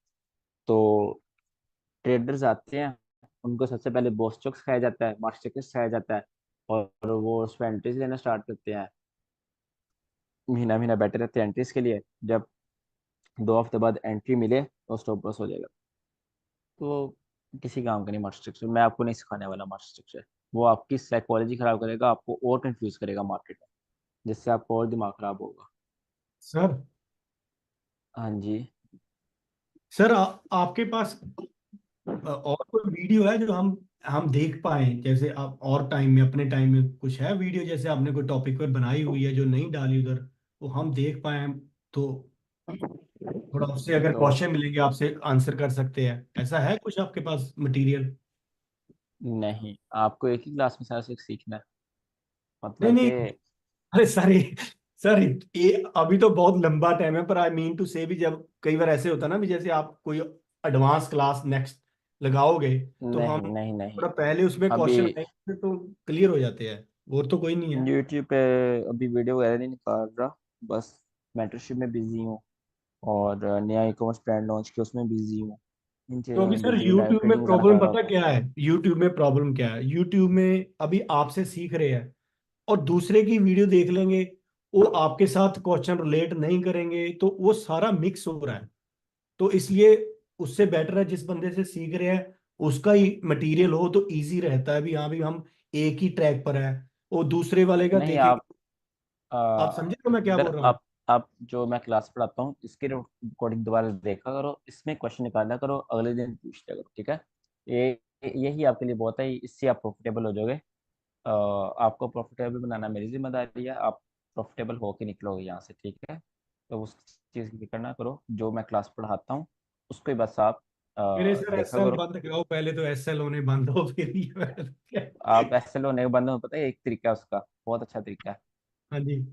तो ट्रेडर्स आते हैं, उनको सबसे पहले बोस चौक सिखाया जाता है, मार्केट स्ट्रक्चर सिखाया जाता है, और वो उस पर एंट्रीज लेना स्टार्ट करते हैं। महीना महीना बैठे रहते हैं एंट्रीज के लिए। जब 2 हफ्ते बाद एंट्री मिले तो स्टॉप लॉस हो जाएगा। तो किसी काम का नहीं मार्केट स्ट्रक्चर, मैं आपको नहीं सिखाने वाला मार्केट स्ट्रक्चर। वो आपकी साइकोलॉजी खराब करेगा, आपको और कंफ्यूज करेगा मार्केट में, जिससे आपका और दिमाग खराब होगा। सर हाँ जी। सर आपके पास और कोई वीडियो है जो हम देख पाए, जैसे आप और टाइम में, अपने टाइम में कुछ है वीडियो, जैसे आपने कोई टॉपिक पर बनाई हुई है जो नहीं डाली उधर, वो हम देख पाए, तो थोड़ा उससे अगर तो क्वेश्चन मिलेंगे आपसे आंसर कर सकते हैं, ऐसा है कुछ आपके पास मटेरियल? नहीं, आपको एक ही क्लास में सारा कुछ सीखना है, नहीं मतलब नहीं, कि अरे सर सर ये अभी तो बहुत लंबा टाइम है, पर आई मीन टू से भी, जब कई बार ऐसे होता है ना भी, जैसे आप कोई एडवांस क्लास नेक्स्ट लगाओगे, तो हम नहीं नहीं नहीं। थोड़ा पहले उसमें अभी क्वेश्चन आएंगे तो क्लियर हो जाते हैं, और तो कोई नहीं है। यूट्यूब पे अभी वीडियो वगैरह नहीं निकाल रहा, बस मेंटरशिप में बिजी हूँ, और नया ई कॉमर्स ब्रांड लॉन्च किया उसमें बिजी हूँ। इन चीज़ों क्योंकि में सर बिजी लाइव यूट्यूब में ट्रेडिंग ज़्यादा प्रॉब्लम कर रहा पता हूँ। क्या है, यूट्यूब में प्रॉब्लम क्या है, यूट्यूब में अभी आपसे सीख रहे हैं और दूसरे की वीडियो देख लेंगे, वो आपके साथ क्वेश्चन रिलेट नहीं करेंगे, तो वो सारा मिक्स हो रहा है। तो इसलिए उससे बेटर है जिस बंदे से सीख रहे हैं उसका ही मटेरियल हो तो इजी रहता है, भी हाँ भी हम एक ही ट्रैक पर है, और दूसरे वाले का नहीं देखेंगे। आप समझे तो मैं क्या अगर बोल रहा हूँ? आप जो मैं क्लास पढ़ाता हूँ इसकी रिकॉर्डिंग दोबारा देखा करो, इसमें क्वेश्चन निकाला करो, अगले दिन पूछ लिया करो, ठीक है? ये यही आपके लिए बहुत है, इससे आप प्रॉफिटेबल हो जाओगे। आपको प्रॉफिटेबल बनाना मेरी जिम्मेदारी है, आप प्रॉफिटेबल होके निकलोगे यहाँ से, ठीक है? तो उस चीज़ की फिक्र ना करो, जो मैं क्लास पढ़ाता हूँ उसको ही बस आप मेरे सर देखा एसएल करो। बंद कराओ पहले, तो एसएल होने बंद हो फिर ये आप एसएल होने के बाद में पता है एक तरीका है उसका, बहुत अच्छा तरीका है। हाँ जी।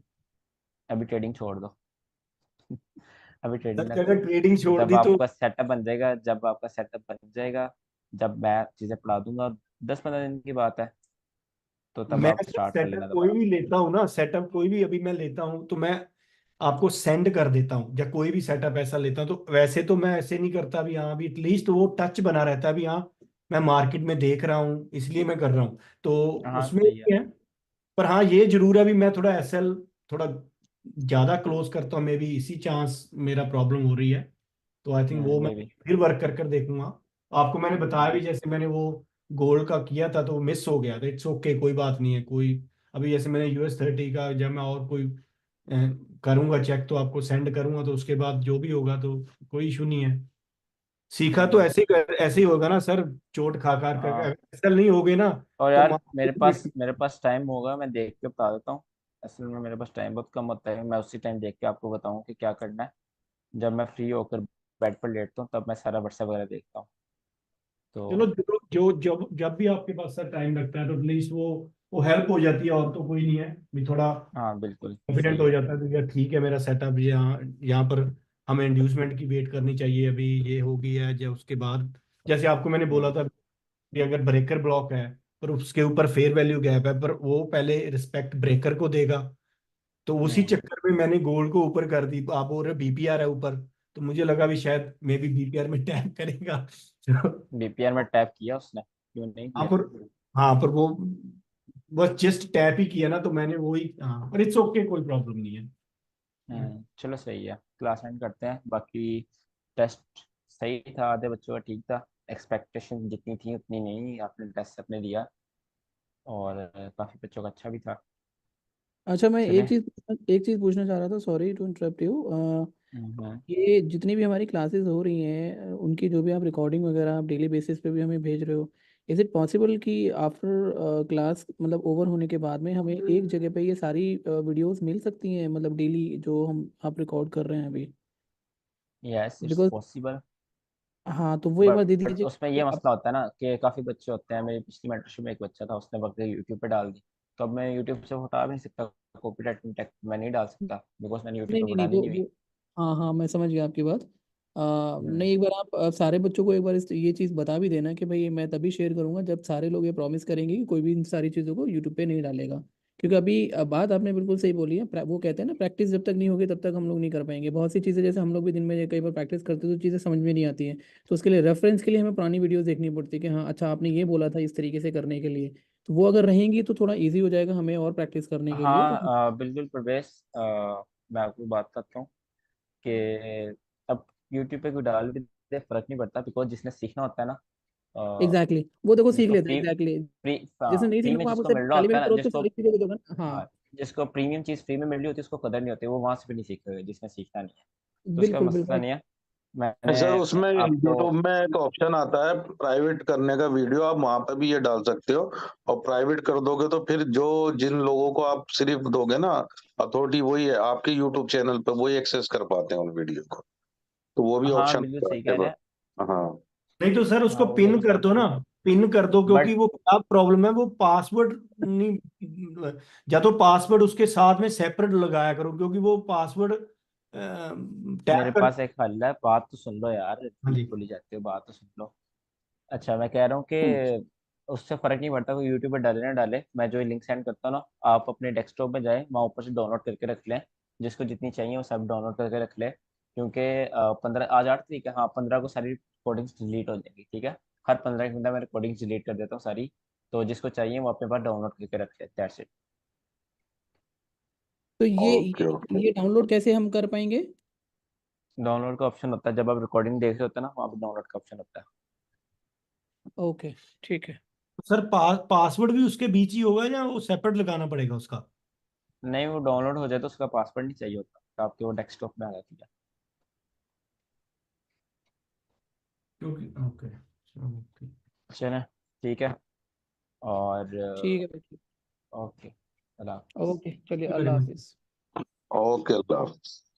अभी ट्रेडिंग छोड़ दो। अभी ट्रेडिंग ना सर अगर करो। ट्रेडिंग छोड़ जब दी तो आपका सेटअप बन जाएगा, जब मैं चीज़ें पढ़ा दूंगा, 10-15 दिन की बात है, तो तब मैं आप स्टार्ट कर सेटअप लेना कोई दोबारा। भी लेता हूँ ना, सेटअप कोई भी अभी मैं लेता हूँ तो मैं आपको सेंड कर देता हूँ, या कोई भी सेटअप ऐसा लेता हूँ तो वैसे तो मैं ऐसे नहीं करता भी, हाँ भी एटलीस्ट वो टच बना रहता है भी, हाँ मैं मार्केट में देख रहा हूँ इसलिए मैं कर रहा हूँ, तो हाँ उसमें सही है। ये है। पर हाँ ये जरूर है भी मैं थोड़ा एसएल थोड़ा ज्यादा क्लोज करता हूँ, मे बी इसी चांस मेरा प्रॉब्लम हो रही है, तो आई थिंक वो मैं मे भी। फिर वर्क कर कर देखूंगा। आपको मैंने बताया भी, जैसे मैंने वो गोल्ड का किया था तो मिस हो गया था, इट्स ओके कोई बात नहीं है कोई। अभी जैसे मैंने US 30 का जब मैं और कोई करूंगा चेक तो आपको सेंड करूंगा, तो उसके बाद जो भी होगा तो कोई इशू नहीं है। सीखा तो ऐसे ही ऐसे ही होगा ना सर, चोट खा खा कर, हाँ, एसएल नहीं होगे ना और तो यार मेरे मार्केट पास में। मेरे पास टाइम होगा, मैं देख के बता देता हूँ। असल में मेरे पास टाइम बहुत कम होता है, मैं उसी टाइम देख के आपको बताऊँ कि क्या करना है। जब मैं फ्री होकर बेड पर लेटता हूँ तब मैं सारा व्हाट्सएप वगैरह देखता हूँ। चलो तो जो जो जब जब भी आपके पास सर टाइम लगता है तो एटलीस्ट वो हेल्प हो जाती है, और तो कोई नहीं है भी, थोड़ा हाँ बिल्कुल कॉन्फिडेंट सही हो है। जाता है तो यार ठीक है मेरा सेटअप यहाँ यहाँ पर हमें इंड्यूसमेंट की वेट करनी चाहिए, अभी ये हो गई है, जो उसके बाद जैसे आपको मैंने बोला हम्म, था कि अगर ब्रेकर ब्लॉक है पर उसके ऊपर फेयर वैल्यू गैप है, पर वो पहले रिस्पेक्ट ब्रेकर को देगा, तो उसी हम्म, चक्कर में मैंने गोल्ड को ऊपर कर दी, आप बोल रहे बीपीआर है ऊपर, तो मुझे लगा भी शायद मे बी बीपीआर में टैप करेगा बीपीआर में टैप किया उसने, क्यों नहीं हाँ किया? पर हाँ पर वो बस जस्ट टैप ही किया ना, तो मैंने वो ही, हाँ पर इट्स ओके कोई प्रॉब्लम नहीं है। चलो सही है, क्लास एंड करते हैं। बाकी टेस्ट सही था, आधे बच्चों का ठीक था, एक्सपेक्टेशन जितनी थी उतनी नहीं, आपने टेस्ट अपने दिया, और काफ़ी बच्चों का अच्छा भी था। अच्छा, मैं चले। एक चीज़ पूछना चाह रहा था, सॉरी टू इंटरप्ट यू। हम्म। ये जितनी भी हमारी क्लासेस हो रही हैं, उनकी जो भी आप रिकॉर्डिंग वगैरह आप डेली बेसिस पे भी हमें भेज रहे हो, इज़ इट पॉसिबल कि आफ्टर क्लास मतलब ओवर होने के बाद में हमें एक जगह पे ये सारी वीडियोस मिल सकती हैं, मतलब डेली जो हम आप रिकॉर्ड कर रहे हैं अभी? Yes it's because possible. हाँ, तो वो एक बार दे बट दीजिए उसमें कि ये आप। मसला होता है ना कि काफ़ी बच्चे होते हैं, मेरी पिछली मेंटरशिप में एक बच्चा था, उसने वक्त यूट्यूब पे डाल दी, तो अब मैं यूट्यूब से हटा भी नहीं सकता, कॉपीराइट टैग मैं नहीं डाल सकता, बिकॉज मैंने यूट्यूब नहीं पे नहीं नहीं, बनानी नहीं हुई। हाँ हाँ, मैं समझ गया आपकी बात। हम्म, नहीं, एक बार आप सारे बच्चों को एक बार ये चीज़ बता भी देना कि भाई मैं तभी शेयर करूंगा जब सारे लोग ये प्रॉमिस करेंगे कि कोई भी इन सारी चीज़ों को यूट्यूब पे नहीं डालेगा। क्योंकि अभी बात आपने बिल्कुल सही बोली है, वो कहते हैं ना, प्रैक्टिस जब तक नहीं होगी तब तक हम लोग नहीं कर पाएंगे बहुत सी चीज़ें, जैसे हम लोग भी दिन में कई बार प्रैक्टिस करते हैं तो चीज़ें समझ में नहीं आती हैं। तो उसके लिए रेफरेंस के लिए हमें पुरानी वीडियोस देखनी पड़ती है कि हाँ अच्छा आपने ये बोला था इस तरीके से करने के लिए, तो वो अगर रहेंगी तो थोड़ा ईजी हो जाएगा हमें और प्रैक्टिस करने के लिए। तो हाँ बिल्कुल प्रवेश, मैं आपको बात करता हूँ कि अब यूट्यूब पे कोई डाल भी दे फर्क नहीं पड़ता, बिकॉज जिसने सीखना होता है ना, अ, एग्जैक्टली exactly, वो देखो सीख जिसको लेते हैं फ्री एग्जैक्टली फ्री exactly। जिसने नहीं फ्री सीखना में वो आप जिसको उससे मिल रहा पहली होता है मिनट ना, करो, उसको जिसको सारी चीजें दे दोगे ना। हाँ, जिसको प्रीमियम चीज़ फ्री में मिल रही होती है उसको कदर नहीं होती, वो वहां से भी नहीं सीखेगा जिसने सीखना नहीं है। तो उसका बिल्कुल मसला बिल्कुल। नहीं है। मैंने सर उसमें आपको यूट्यूब में एक ऑप्शन आता है प्राइवेट करने का वीडियो, आप वहां पे भी ये डाल सकते हो, और प्राइवेट कर दोगे तो फिर जो जिन लोगों को आप सिर्फ दोगे ना अथॉरिटी, वही है आपके यूट्यूब चैनल पे वही एक्सेस कर पाते हैं उन वीडियो को, तो वो भी हाँ ऑप्शन बिल्कुल है सही आपके कह रहे पास। हैं। हाँ नहीं तो सर हाँ उसको वो भी पिन कर ऑप्शन दो ना, है, पिन कर दो, क्योंकि बट वो क्या प्रॉब्लम है, वो पासवर्ड नहीं, या तो पासवर्ड उसके साथ में सेपरेट लगाया करो, क्योंकि वो पासवर्ड मेरे टैप कर। पास एक हल है, बात तो सुन लो यार, हाँ बीच जी। बोली जाती है, बात तो सुन लो। अच्छा मैं कह रहा हूँ कि उससे फर्क नहीं पड़ता कोई यूट्यूब पे डाले ना डाले, मैं जो लिंक सेंड करता हूँ ना, आप अपने डेस्कटॉप में जाए, वहाँ ऊपर से डाउनलोड करके रख लें, जिसको जितनी चाहिए वो सब डाउनलोड करके रख ले। क्योंकि 15 आज 8 तारीख है, हाँ 15 को सारी रिकॉर्डिंग्स डिलीट हो जाएंगी, ठीक है। हर 15 घंटे मैं रिकॉर्डिंग्स डिलीट कर देता हूँ सारी, तो जिसको चाहिए वो अपने पास डाउनलोड करके रखे, दैट्स इट। तो ये ओके ओके ये डाउनलोड कैसे हम कर पाएंगे? डाउनलोड का ऑप्शन होता है जब आप रिकॉर्डिंग देख रहे होते हैं ना, वहाँ पे डाउनलोड का ऑप्शन होता है। ओके ठीक है। सर पासवर्ड भी उसके बीच ही होगा या वो सेपरेट लगाना पड़ेगा उसका? नहीं, वो डाउनलोड हो जाए तो उसका पासवर्ड नहीं चाहिए होता, तो आपके वो डेस्कटॉप में आ जाती है। Okay okay okay. चलें, ठीक है। और ठीक है भाई। ओके, अल्लाह। ओके चलिए, वेरी अल्लाह मच। हाफिज। ओके अल्लाह हाफिज।